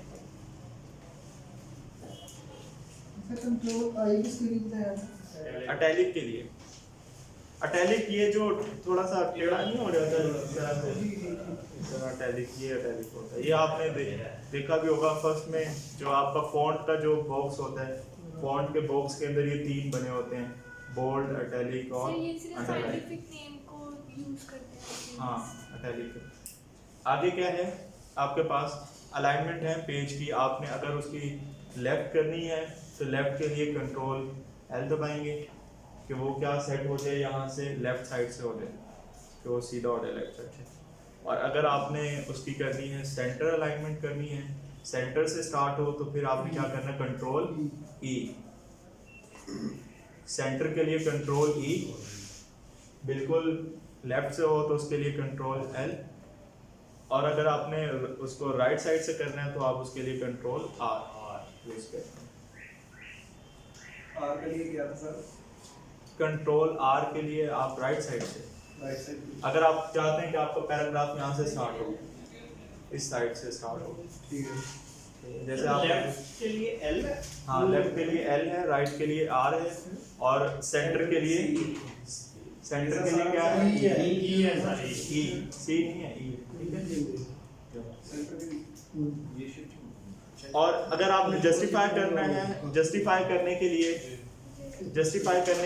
कंट्रोल आई किसके लिए बताया? इटैलिक के लिए। इटैलिक ये जो थोड़ा सा टेढ़ा नहीं हो जाता है इस तरह से, इस तरह इटैलिक, ये इटैलिक होता है। ये आपने देखा भी होगा फर्स्ट में, जो आपका फॉन्ट का जो बॉक्स होता है, फॉन्ट के बॉक्स के अंदर ये तीन बने होते हैं, बोल्ड, इटैलिक और ये सिर्फ अंडरलाइन। साइंटिफिक नेम को यूज करते हैं। हाँ, इटैलिक। आगे क्या है आपके पास? अलाइनमेंट है पेज की। आपने अगर उसकी लेफ्ट करनी है तो लेफ्ट के लिए कंट्रोल एल दबाएंगे कि वो क्या सेट हो जाए, यहाँ से लेफ्ट साइड से हो जाए, कि वो सीधा हो जाए लेफ्ट साइड से। और अगर आपने उसकी करनी है सेंटर अलाइनमेंट करनी है, सेंटर से स्टार्ट हो, तो फिर आपने क्या करना है, कंट्रोल ई। सेंटर के लिए कंट्रोल ई, बिल्कुल लेफ्ट से हो तो उसके लिए कंट्रोल एल, और अगर आपने उसको राइट साइड से करना है तो आप उसके लिए कंट्रोल आर यूज करते हैं। आर के लिए क्या था सर? कंट्रोल आर के लिए आप राइट साइड से, राइट साइड। अगर आप चाहते हैं कि आपका पैराग्राफ यहाँ से स्टार्ट हो, इस साइड से स्टार्ट हो, ठीक है। जैसे आप लेफ्ट के लिए एल है, हाँ, लेफ्ट के लिए एल है, राइट के लिए आर है, और सेंटर के लिए, सेंटर के लिए क्या है, ई है सर, ई। सी नहीं है, ई, ठीक है। सेंटर के लिए ये शिफ्ट। और अगर आपने जस्टिफाई करना है, जस्टिफाई करने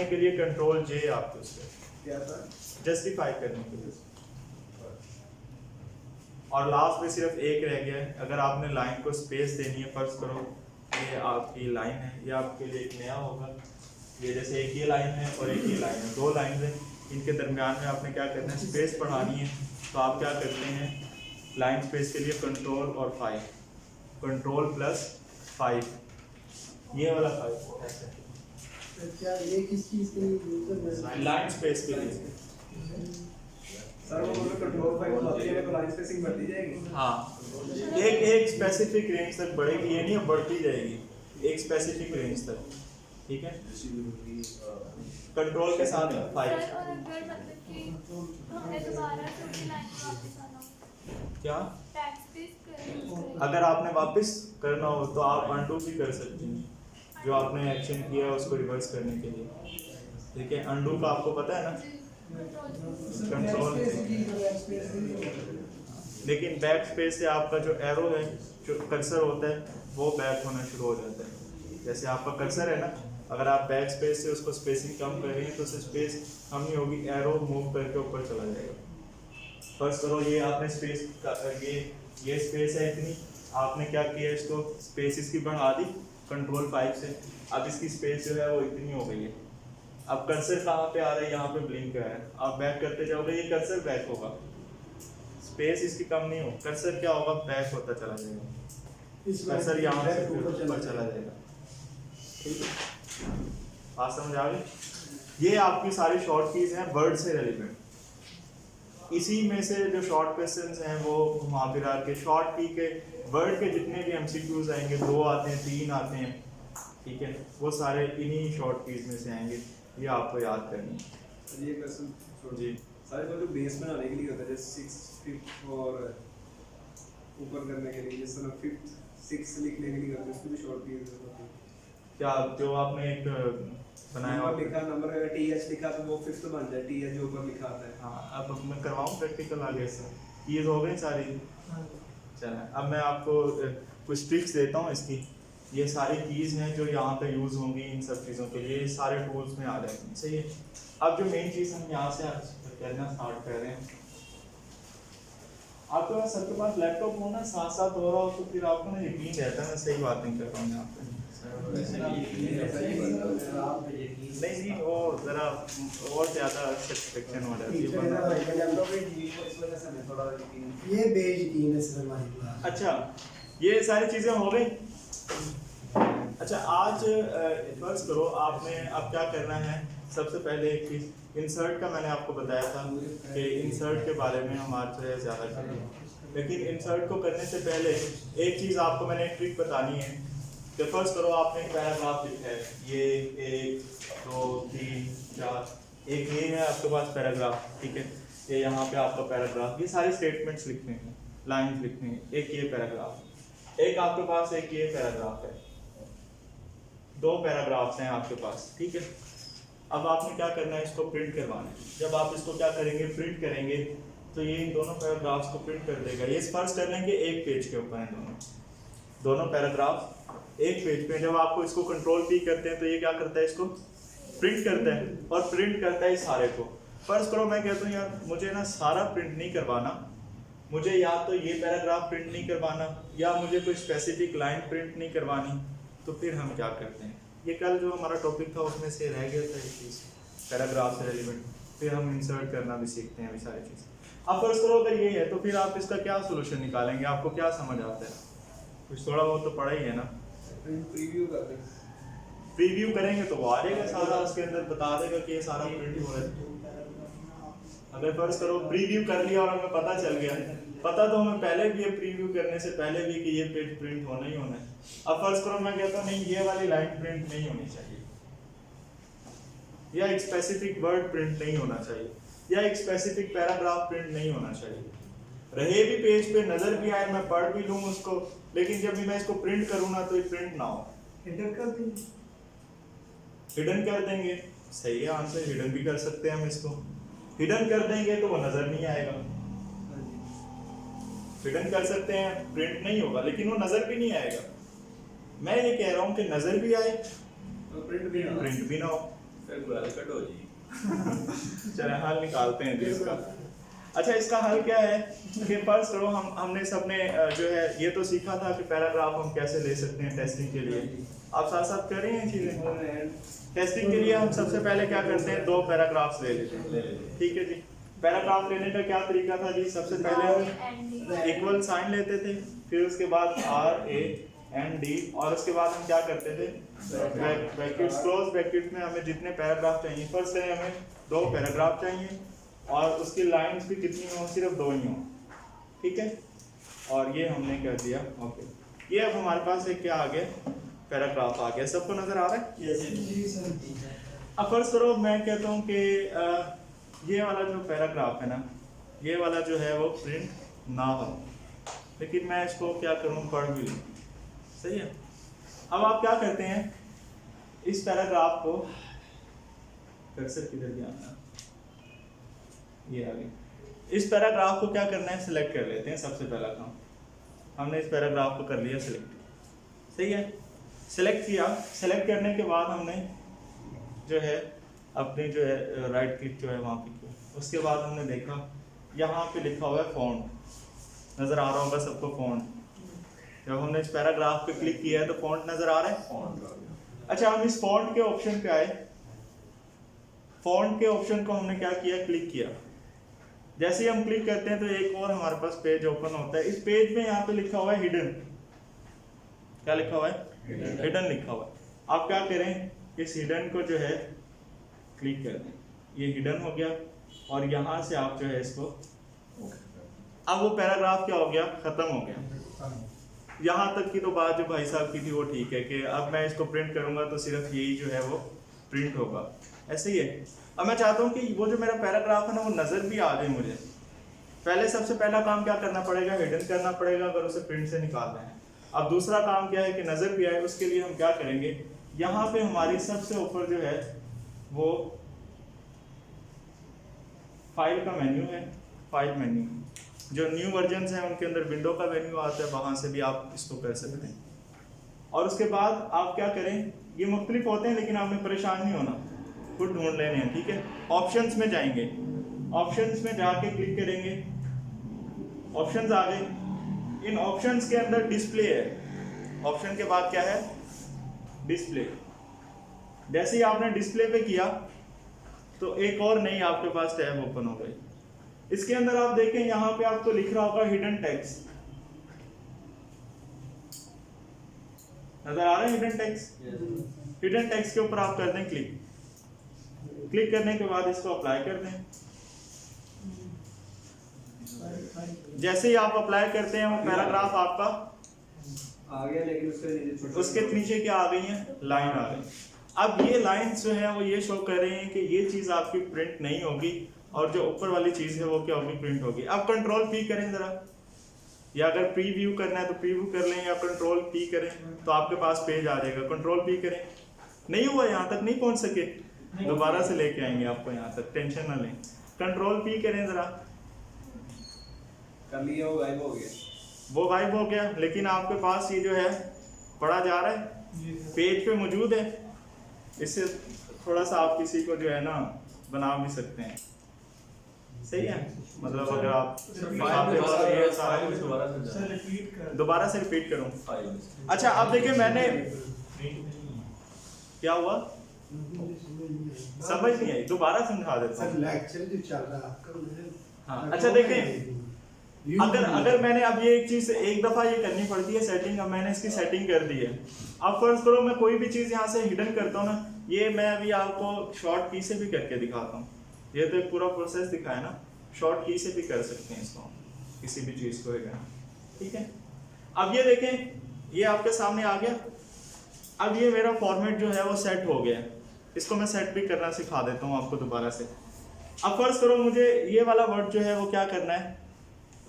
के लिए कंट्रोल जे आप यूज करें, क्या था? जस्टिफाई करने के लिए। और लास्ट में सिर्फ एक रह गया है, अगर आपने लाइन को स्पेस देनी है, फर्ज करो ये आपकी लाइन है, ये आपके लिए एक नया होगा, ये जैसे एक ये लाइन है और एक ये लाइन है, दो लाइन है, इनके दरमियान में आपने क्या करना है, स्पेस बढ़ानी है। तो आप क्या करते हैं, लाइन स्पेस के लिए कंट्रोल और 5, कंट्रोल प्लस 5, ये वाला 5 ऐसे, क्या ये किस चीज के लिए यूज करना है? लाइन स्पेस के लिए। सर वो कंट्रोल फाइल होती है तो लाइन स्पेसिंग बढ़ती जाएगी। हाँ, एक स्पेसिफिक रेंज तक बढ़ेगी, ये नहीं अब बढ़ती जाएगी, एक स्पेसिफिक रेंज तक, ठीक है। कंट्रोल के साथ फाइल सर और अगर मतलब कि हमने दोबारा से उसी लाइन पे वापस आना हो, क्या, टैक्स बेस करेंगे। अगर आपने वापस करना हो तो आप अनडू भी कर सकते हैं, जो आपने एक्शन किया है उसको रिवर्स करने के लिए, ठीक है। अनडू का आपको पता है ना, कंट्रोल, लेकिन बैक स्पेस से आपका जो एरो है, जो कर्सर होता है वो बैक होना शुरू हो जाता है। जैसे आपका कर्सर है ना, अगर आप बैक स्पेस से उसको स्पेसिंग कम करेंगे तो उससे स्पेस कम नहीं होगी, एरो मूव करके ऊपर चला जाएगा। फर्स्ट करो ये आपने स्पेस ये स्पेस है इतनी, आपने क्या किया, इसको स्पेस इसकी बढ़ा दी कंट्रोल 5 से, अब इसकी स्पेस जो है वो इतनी हो गई है। अब कर्सर कहाँ पे आ रहा है, यहाँ पे ब्लिंक कर रहा है, आप बैक करते जाओगे ये कर्सर बैक होगा, स्पेस इसकी कम नहीं हो, कर्सर क्या होगा, बैक होता चला जाएगा, कर्सर यहाँ से ऊपर चला जाएगा, ठीक है। बात समझ आ गई। ये आपकी सारी शॉर्ट कीज हैं वर्ड से रेलिवेंट। इसी में से जो शॉर्ट क्वेश्चंस हैं वो घुमा फिरा के शॉर्ट की के वर्ड के जितने भी एमसीक्यूज आएंगे, 2 आते हैं 3 आते हैं, ठीक है, वो सारे इन्हीं शॉर्ट कीज में से आएंगे, ये आपको याद करनी है। ये क्वेश्चन जी, सारे को जो बेस बनाने के लिए होता है, जैसे 6 5th और ऊपर करने के लिए, जैसे 5th 6 लिखने के लिए होता है, उसको भी शॉर्ट कीज होती है। क्या जो आपने एक बनाया नंबर लिखा, नंबर अगर TH लिखा तो वो 5th बन जाए, TH जो ऊपर लिखा आता है। हाँ, अब मैं करवाऊँ प्रैक्टिकल आगे से, कीज हो गई सारी। चलें, अब मैं आपको कुछ ट्रिक्स देता हूँ इसकी। ये सारी कीज हैं जो यहाँ पे यूज़ होंगी इन सब चीज़ों के लिए, सारे टूल्स में आ जाएंगे, सही है। अब जो मेन चीज़ हम यहाँ से करना स्टार्ट कर रहे हैं, आपके पास सबके पास लैपटॉप हो ना, साथ साथ हो रहा हो तो फिर आपको ना यकीन रहता है मैं सही बातें कर रहा हूँ यहाँ पे। नहीं, वो ज़रा और ज़्यादा सेटिस्फेक्शन हो जाती है। ये बेयकीन है सर हमारी क्लास। अच्छा, ये सारी चीज़ें हो गई। अच्छा, आज फर्ज करो आपने अब क्या करना है, सबसे पहले एक चीज़ इंसर्ट का मैंने आपको बताया था कि इंसर्ट के बारे में हम आज जो है ज़्यादा करेंगे, लेकिन इंसर्ट को करने से पहले एक चीज़ आपको मैंने एक ट्रिक बतानी है कि फर्ज करो आपने एक पैराग्राफ लिखा है, ये 1 2 3 4, एक ये है आपके पास पैराग्राफ, ठीक है, ये यहाँ पे आपका पैराग्राफ, ये सारी स्टेटमेंट्स लिखने हैं, लाइन्स लिखने हैं, एक ये पैराग्राफ, एक आपके पास एक ये पैराग्राफ है, 2 पैराग्राफ्स हैं आपके पास, ठीक है। अब आपने क्या करना है, इसको प्रिंट करवाना है। जब आप इसको क्या करेंगे, प्रिंट करेंगे, तो ये इन दोनों पैराग्राफ्स को प्रिंट कर देगा। ये फर्स्ट कर लेंगे एक पेज के ऊपर हैं दोनों पैराग्राफ एक पेज पे। जब आपको इसको कंट्रोल P करते हैं तो ये क्या करता है, इसको प्रिंट करता है और प्रिंट करता है सारे को। फर्ज करो मैं कहता हूँ यार मुझे ना सारा प्रिंट नहीं करवाना, मुझे या तो ये पैराग्राफ प्रिंट नहीं करवाना या मुझे कोई स्पेसिफिक लाइन प्रिंट नहीं करवानी, तो फिर हम क्या करते हैं, ये कल जो हमारा टॉपिक था उसमें से रह गया था एक चीज़ पैराग्राफ से रिलेवेंट, फिर हम इंसर्ट करना भी सीखते हैं अभी सारी चीज़। अब फर्ज करो अगर ये है तो फिर आप इसका क्या सोल्यूशन निकालेंगे, आपको क्या समझ आता है, कुछ थोड़ा बहुत तो पढ़ा ही है ना। प्रीव्यू करते हैं, प्रीव्यू करेंगे तो वो आ जाएगा सारा, उसके अंदर बता देगा कि ये सारा प्रिंट हो रहा है। अगर फर्ज करो प्रीव्यू कर लिया और हमें पता चल गया, पता तो हमें पहले भी है प्रीव्यू करने से पहले भी कि ये पेज प्रिंट होना ही होना है। अब फर्ज करो मैं कहता हूँ नहीं ये वाली लाइन प्रिंट नहीं होनी चाहिए, या एक स्पेसिफिक वर्ड प्रिंट नहीं होना चाहिए, या एक स्पेसिफिक पैराग्राफ प्रिंट नहीं होना चाहिए, रहे भी पेज पे नजर भी आए मैं पढ़ भी लूँ उसको, लेकिन जब भी मैं इसको प्रिंट करूँ ना तो ये प्रिंट ना हो। हिडन कर देंगे, हिडन कर देंगे, सही है आंसर, हिडन भी कर सकते हैं हम इसको। हिडन कर देंगे तो वो नजर नहीं आएगा, हिडन कर सकते हैं प्रिंट नहीं होगा लेकिन वो नजर भी नहीं आएगा। मैं ये कह रहा हूँ कि नजर भी आए तो प्रिंट भी ना हो। कट हो जी। चले हल निकालते हैं जी इसका। अच्छा इसका हल क्या है कि फर्ज करो हमने सबने जो है ये तो सीखा था कि पैराग्राफ हम कैसे ले सकते हैं टेस्टिंग के लिए, आप साथ साथ कर रहे हैं चीजें। टेस्टिंग के लिए हम सबसे पहले क्या करते हैं, 2 पैराग्राफ्स ले लेते हैं, ठीक है जी। पैराग्राफ लेने का क्या तरीका था जी, सबसे पहले हम इक्वल साइन लेते थे, फिर उसके बाद RAND और उसके बाद हम क्या करते थे ब्रैकेट्स, क्लोज ब्रैकेट में हमें जितने पैराग्राफ चाहिए, फर्स्ट करें हमें 2 पैराग्राफ चाहिए और उसकी लाइंस भी कितनी हो, सिर्फ 2 ही हो, ठीक है। और ये हमने कर दिया, ओके। ये अब हमारे पास एक क्या आ गया, पैराग्राफ आ गया। सबको नजर आ रहा है? अब फर्ज करो मैं कहता हूँ कि ये वाला जो पैराग्राफ है ना, ये वाला जो है वो प्रिंट ना हो, लेकिन मैं इसको क्या करूँ, पढ़ भी लूँ, सही है। अब आप क्या करते हैं, इस पैराग्राफ को कर्सर किधर गया, ये आ गया। इस पैराग्राफ को क्या करना है, सिलेक्ट कर लेते हैं। सबसे पहला काम हमने इस पैराग्राफ को कर लिया सिलेक्ट, सही है। सिलेक्ट किया, सिलेक्ट करने के बाद हमने जो है अपनी जो है राइट क्लिक जो है वहाँ पे किया। उसके बाद हमने देखा यहाँ पे लिखा हुआ है फॉन्ट, नज़र आ रहा होगा सबको फॉन्ट। जब हमने इस पैराग्राफ पे क्लिक किया है तो फॉन्ट नज़र आ रहा है, फॉन्ट। अच्छा, हम इस फॉन्ट के ऑप्शन पे आए, फॉन्ट के ऑप्शन को हमने क्या किया, क्लिक किया। जैसे ही हम क्लिक करते हैं तो एक और हमारे पास पेज ओपन होता है। इस पेज में यहाँ पे लिखा हुआ है हिडन, क्या लिखा हुआ है, हिडन लिखा हुआ है। आप क्या करें, इस हिडन को जो है क्लिक कर दें, ये हिडन हो गया। और यहाँ से आप जो है इसको, अब वो पैराग्राफ क्या हो गया, खत्म हो गया। यहाँ तक की तो बात जो भाई साहब की थी वो ठीक है कि अब मैं इसको प्रिंट करूँगा तो सिर्फ यही जो है वो प्रिंट होगा, ऐसे ही है। अब मैं चाहता हूँ कि वो जो मेरा पैराग्राफ है ना वो नज़र भी आ जाए मुझे। पहले सबसे पहला काम क्या करना पड़ेगा, हिडन करना पड़ेगा अगर उसे प्रिंट से निकालना है। अब दूसरा काम क्या है कि नज़र भी आए, उसके लिए हम क्या करेंगे, यहाँ पे हमारी सबसे ऊपर जो है वो फाइल का मेन्यू है, फाइल मेन्यू। जो न्यू वर्जन्स हैं उनके अंदर विंडो का मेन्यू आता है, वहाँ से भी आप इसको कर सकते हैं। और उसके बाद आप क्या करें, ये मुख्तलिफ होते हैं लेकिन आपने परेशान नहीं होना, खुद ढूंढ लेने हैं, ठीक है। ऑप्शंस में जाएंगे, ऑप्शंस में जाके क्लिक करेंगे, ऑप्शंस आ गए। इन ऑप्शंस के अंदर डिस्प्ले है, ऑप्शन के बाद क्या है, डिस्प्ले। जैसे ही आपने डिस्प्ले पे किया तो एक और नई आपके पास टैब ओपन हो गई। इसके अंदर आप देखें यहाँ पे आपको लिख रहा होगा हिडन टेक्स्ट, नजर आ रहा है हिडन टेक्स्ट। हिडन टेक्स्ट के ऊपर आप कर दें क्लिक, क्लिक करने के बाद इसको अप्लाई कर दें। जैसे ही आप अप्लाई करते हैं वो पैराग्राफ आपका आ गया, लेकिन उसके नीचे क्या आ गई है, लाइन आ गई। अब ये लाइंस जो है वो ये शो कर रहे हैं कि ये चीज़ आपकी प्रिंट नहीं होगी और जो ऊपर वाली चीज़ है वो क्या होगी, प्रिंट होगी। अब कंट्रोल पी करें ज़रा, या अगर प्रीव्यू करना है तो प्रीव्यू कर लें, या कंट्रोल पी करें तो आपके पास पेज आ जाएगा। कंट्रोल पी करें, नहीं हुआ, यहाँ तक नहीं पहुँच सके, दोबारा से लेके आएंगे आपको यहाँ तक, टेंशन ना लें। कंट्रोल पी करें ज़रा, कर लिया, वो गायब हो गया, वो गायब हो गया। लेकिन आपके पास ये जो है पढ़ा जा रहा है, पेज पे मौजूद है। इससे थोड़ा सा आप किसी को जो है ना बना भी सकते हैं, सही है। मतलब अगर आप दोबारा से रिपीट करूं, अच्छा अब देखिए मैंने क्या हुआ समझ नहीं आई, दोबारा समझा देता हूँ। लेक्चर जो चल रहा है आपका, हाँ, अच्छा देखें, अगर मैंने अब ये एक चीज एक दफा ये करनी पड़ती है सेटिंग, अब मैंने इसकी सेटिंग कर दी है। अब फर्ज करो मैं कोई भी चीज यहाँ से हिडन करता हूँ ना, ये मैं अभी आपको शॉर्ट की से भी करके दिखाता हूँ। ये तो एक पूरा प्रोसेस दिखाया ना, शॉर्ट की से भी कर सकते हैं इसको, किसी भी चीज को हिडन, ठीक है। अब ये देखें, ये आपके सामने आ गया। अब ये मेरा फॉर्मेट जो है वो सेट हो गया, इसको मैं सेट भी करना सिखा देता हूँ आपको दोबारा से। अब फर्ज करो मुझे ये वाला वर्ड जो है वो क्या करना है,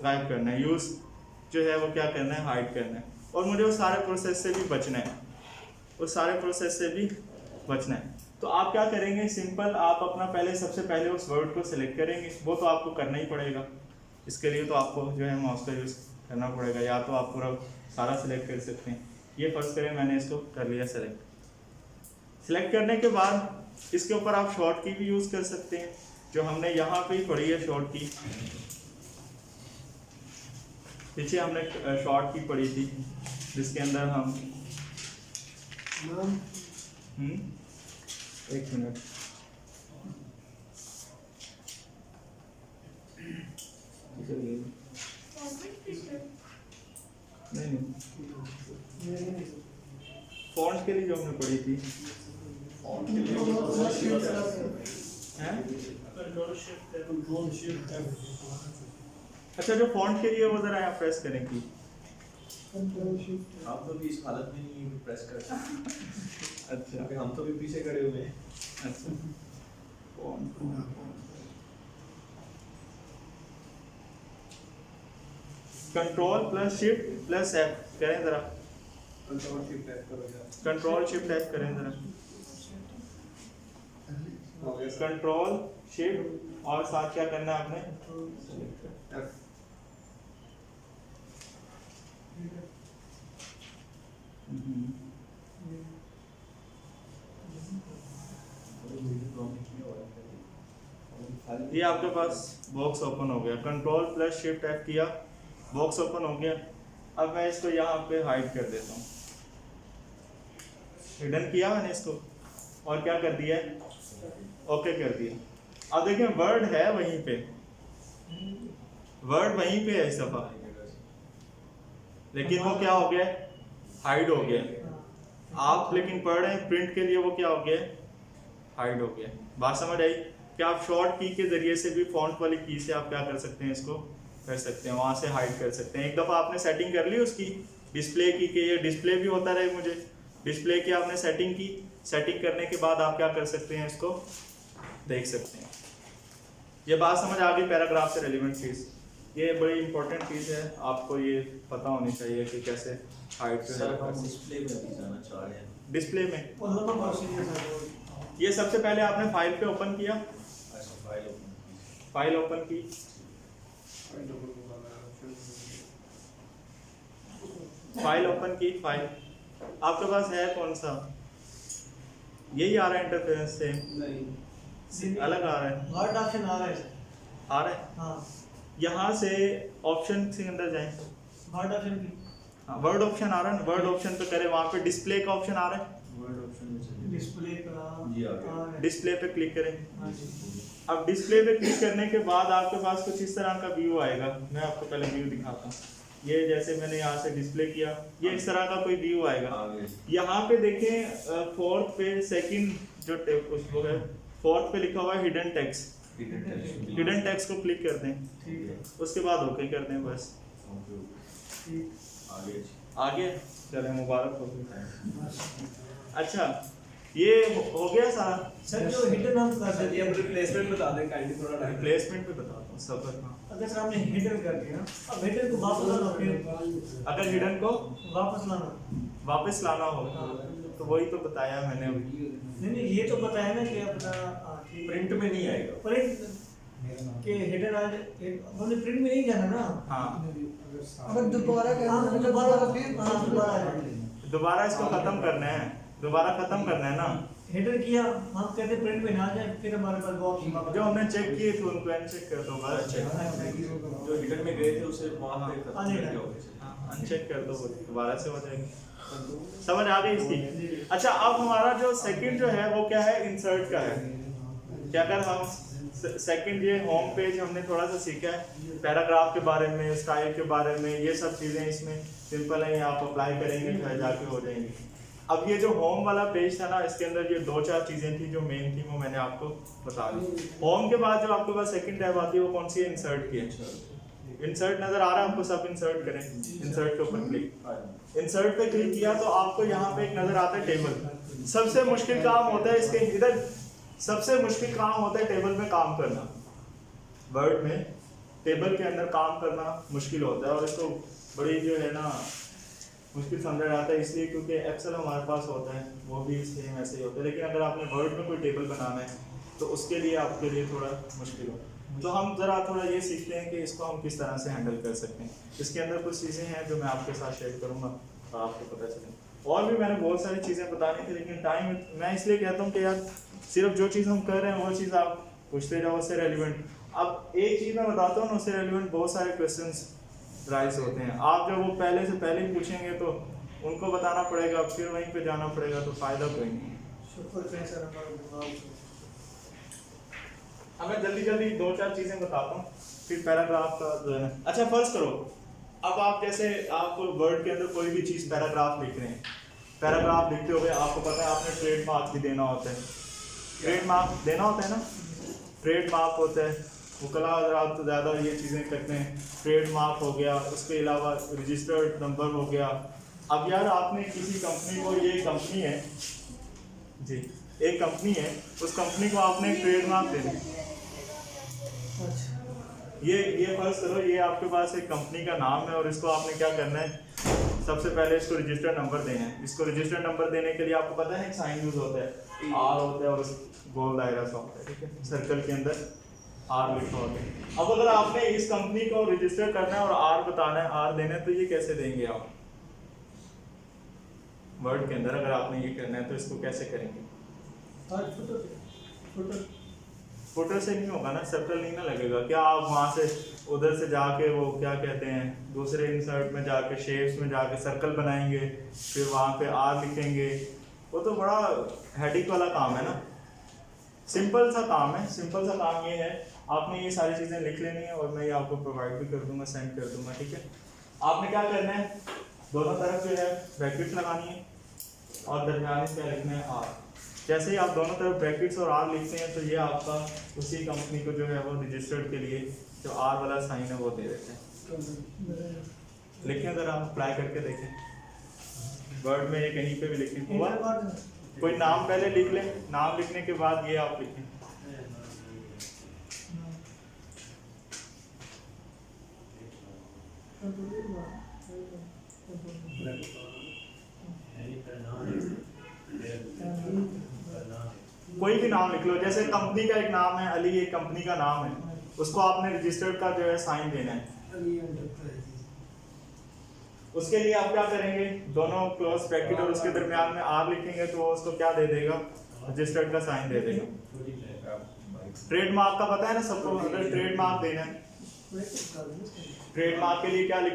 गायब करना है, यूज़ जो है वो क्या करना है, हाइड करना है। और मुझे वो सारे प्रोसेस से भी बचना है, उस सारे प्रोसेस से भी बचना है। तो आप क्या करेंगे, सिंपल आप अपना पहले सबसे पहले उस वर्ड को सिलेक्ट करेंगे, वो तो आपको करना ही पड़ेगा। इसके लिए तो आपको जो है माउस का यूज़ करना पड़ेगा, या तो आप पूरा सारा सिलेक्ट कर सकते हैं। ये फर्स्ट करें, मैंने इसको कर लिया सेलेक्ट। सेलेक्ट करने के बाद इसके ऊपर आप शॉर्ट की भी यूज़ कर सकते हैं, जो हमने यहाँ पे ही पढ़ी है शॉर्ट की। पीछे हमने शॉर्ट की पढ़ी थी जिसके अंदर हम एक मिनट, नहीं फॉन्ट के लिए जो हमने पढ़ी थी, हैं? कंट्रोल शिफ्ट F अच्छा, जो फॉन्ट के लिए वो जरा यहाँ प्रेस करें की। कंट्रोल शिफ्ट आप तो भी इस हालत में नहीं है प्रेस कर सकते, अच्छा क्योंकि हम तो भी पीछे खड़े हुए हैं। अच्छा, font control plus shift plus F करें जरा। कंट्रोल शिफ्ट एफ करो यार। कंट्रोल शिफ्ट एफ करें जरा। हो गया सर। कंट्रोल शिफ्ट और साथ क्या करना है आपने? एफ ये आपके पास बॉक्स ओपन हो गया। कंट्रोल प्लस शिफ्ट एफ किया, बॉक्स ओपन हो गया। अब मैं इसको यहाँ पे हाइड कर देता हूँ। हिडन किया मैंने इसको और क्या कर दिया है, ओके कर दिया। अब देखिए वर्ड है वहीं पे, वर्ड वहीं पे है इस दफा, लेकिन वो क्या हो गया, हाइड हो गया। आप लेकिन पढ़ रहे हैं प्रिंट के लिए, वो क्या हो गया, हाइड हो गया। बात समझ आई कि आप शॉर्ट की के जरिए से भी फॉन्ट वाली की से आप क्या कर सकते हैं, इसको कर सकते हैं, वहाँ से हाइड कर सकते हैं। एक दफ़ा आपने सेटिंग कर ली उसकी डिस्प्ले की कि ये डिस्प्ले भी होता रहे, मुझे डिस्प्ले की आपने सेटिंग की। सेटिंग करने के बाद आप क्या कर सकते हैं, इसको देख सकते हैं। ये बात समझ आ गई पैराग्राफ से रेलिवेंट चीज़। ये बड़ी इंपॉर्टेंट चीज़ है, आपको ये पता होनी चाहिए कि कैसे हाइड सर हम डिस्प्ले में भी जाना चाह रहे हैं। डिस्प्ले में। और नंबर प्रोसीजर है। ये सबसे पहले आपने फाइल पे ओपन किया, अच्छा फाइल ओपन, फाइल ओपन की, फाइल ओपन की, फाइल आपके पास है कौन सा, यही आ रहा है इंटरफेरेंस से, नहीं अलग आ रहा है, वर्ड ऑप्शन आ रहा है सर। आ रहा है। हाँ यहाँ से ऑप्शन के अंदर जाएं, वर्ड ऑप्शन की वर्ड ऑप्शन आ रहा है, वर्ड ऑप्शन पे करें, वहाँ पे डिस्प्ले का ऑप्शन आ रहा है, वर्ड ऑप्शन में चलिए। डिस्प्ले का जी, आ गया। डिस्प्ले पे क्लिक करें। हाँ जी। अब डिस्प्ले पे क्लिक करने के बाद आपके पास कुछ इस तरह का व्यू आएगा। मैं आपको पहले व्यू दिखाता हूँ। ये जैसे मैंने यहाँ से डिस्प्ले किया, ये इस तरह का कोई व्यू आएगा। आगे यहाँ पे देखें फोर्थ पे सेकंड जो वो है, फोर्थ पे लिखा हुआ है हिडन टेक्स्ट। हिडन टेक्स्ट को क्लिक कर दें, ठीक है उसके बाद ओके कर दें बस। ठीक। आगे आगे चले, मुबारक हो। अच्छा ये हो गया सारा। सर जो हिडन हम कर सर देते ये हैं, रिप्लेसमेंट बता दें काइंडली थोड़ा टाइम। रिप्लेसमेंट पे बताता हूँ सफर। हाँ, अगर सर हमने हिडन कर दिया, अब हिडन को वापस लाना, फिर अगर हिडन को वापस लाना। वापस लाना हो तो वही तो बताया मैंने अभी। नहीं ये तो बताया ना कि अपना प्रिंट में नहीं आएगा। प्रिंट के हिडन आ हमने प्रिंट में नहीं जाना ना। हाँ, अगर दोबारा हाँ, करना दोबारा तो फिर हाँ, दोबारा आ जाएगा। दोबारा इसको खत्म करना है, दोबारा खत्म करना है ना। हिडन किया, हम कहते प्रिंट में ना जाए, फिर हमारे पास बॉक्स जो हमने चेक किए थे उनको अनचेक कर दो बस। जो हिडन में गए थे उसे वहाँ पे खत्म आने करके का। वापस। अनचेक कर दो, दोबारा से हो जाएगी। समझ आ गई इसकी। अच्छा अब हमारा जो सेकंड जो है वो क्या है, इंसर्ट का है। क्या अगर हम सेकंड ये होम पेज हमने थोड़ा सा सीखा है पैराग्राफ के बारे में, स्टाइल के बारे में, ये सब चीज़ें इसमें सिंपल है, आप अप्लाई करेंगे घर जाके हो जाएंगी। अब ये जो होम वाला पेज था ना, इसके अंदर ये 2-4 चीज़ें थी जो मेन थी, वो मैंने आपको बता दी। होम के बाद जो आपके पास सेकंड टैब आती है वो कौन सी है, इंसर्ट की है। इंसर्ट नजर आ रहा है आपको, सब इंसर्ट करें। इंसर्ट के ऊपर क्लिक, इंसर्ट पे क्लिक किया तो आपको यहाँ पे एक नजर आता है टेबल। सबसे मुश्किल काम होता है इसके इधर, सबसे मुश्किल काम होता है टेबल में काम करना। वर्ड में टेबल के अंदर काम करना मुश्किल होता है, और इसको बड़ी जो है ना मुश्किल समझा जाता है, इसलिए क्योंकि एक्सेल हमारे पास होता है, वो भी सेम ऐसे ही होता है। लेकिन अगर आपने वर्ड में कोई टेबल बनाना है तो उसके लिए आपके लिए थोड़ा मुश्किल हो। तो हम ज़रा थोड़ा ये सीखते हैं कि इसको हम किस तरह से हैंडल कर सकते हैं। इसके अंदर कुछ चीज़ें हैं जो मैं आपके साथ शेयर करूँगा और आपको पता चले। और भी मैंने बहुत सारी चीज़ें बतानी थी, लेकिन टाइम, मैं इसलिए कहता हूँ कि यार सिर्फ जो चीज़ हम कर रहे हैं वो चीज़ आप पूछते जाओ, उससे रेलिवेंट। अब एक चीज़ मैं बताता हूँ ना, उससे रेलिवेंट बहुत सारे क्वेश्चंस राइज होते हैं। आप जब वो पहले से पहले ही पूछेंगे तो उनको बताना पड़ेगा, फिर वहीं पे जाना पड़ेगा, तो फ़ायदा कोई नहीं। शुक्र करें सर हमारा। अब मैं जल्दी जल्दी 2-4 चीज़ें बताता हूँ, फिर पैराग्राफ का जो है ना। अच्छा फर्ज करो अब आप जैसे आप वर्ड के अंदर कोई भी चीज़ पैराग्राफ लिख रहे हैं, पैराग्राफ लिखते हुए आपको पता है आपने ट्रेडमार्क भी देना होता है, ट्रेडमार्क देना होता है ना। ट्रेडमार्क होता है, वकला हज़रात तो ज़्यादा ये चीज़ें करते हैं। ट्रेडमार्क हो गया, उसके अलावा रजिस्टर्ड नंबर हो गया। अब यार आपने किसी कंपनी को, ये कंपनी है जी, एक कंपनी है, उस कंपनी को आपने ट्रेडमार्क देना है। ये फर्ज करो ये आपके पास एक कंपनी का नाम है और इसको आपने क्या करना है, सबसे पहले इसको रजिस्टर्ड नंबर देना है। इसको रजिस्टर्ड नंबर देने के लिए आपको पता है एक साइन यूज होता है, आर होता है और गोल दायरा सा होता है, ठीक है, सर्कल के अंदर आर लिखा होता है। अब अगर आपने इस कंपनी को रजिस्टर करना है और आर बताना है, आर देना है, तो ये कैसे देंगे आप वर्ड के अंदर? अगर आपने ये करना है तो इसको कैसे करेंगे? फुटर से नहीं होगा ना, सेप्टल नहीं ना लगेगा क्या? आप वहाँ से उधर से जाके वो क्या कहते हैं दूसरे इंसर्ट में जाके शेप्स में जाके सर्कल बनाएंगे, फिर वहाँ पे आर लिखेंगे, वो तो बड़ा हेडिक वाला काम है ना। सिंपल सा काम है, सिंपल सा काम ये है, आपने ये सारी चीज़ें लिख लेनी है और मैं ये आपको प्रोवाइड भी कर दूंगा, सेंड कर दूंगा, ठीक है। आपने क्या करना है, दोनों तरफ जो है ब्रैकेट्स लगानी है और दरमियान में क्या लिखना है, आर। जैसे ही आप दोनों तरफ ब्रैकेट्स और आर लिखते हैं तो ये आपका उसी कंपनी को जो है वो रजिस्टर्ड के लिए जो आर वाला साइन है वो दे देते हैं। लिखें अगर आप अप्लाई करके देखें वर्ड में, ये कहीं पे भी लिखें, हुआ कोई नाम पहले लिख लें, नाम लिखने के बाद ये आप लिखें। कोई भी नाम लिख लो, जैसे कंपनी का एक नाम है अली, एक कंपनी का नाम है, उसको आपने रजिस्टर्ड का जो है साइन देना है। उसके लिए आप क्या करेंगे, दोनों क्लोज ब्रैकेट और उसके दरमियान में आर लिखेंगे तो वो उसको क्या दे देगा, रजिस्टर्ड का साइन दे देगा। ट्रेडमार्क का पता है ना सबको, अगर ट्रेडमार्क देना है, ट्रेडमार्क के लिए क्या लिख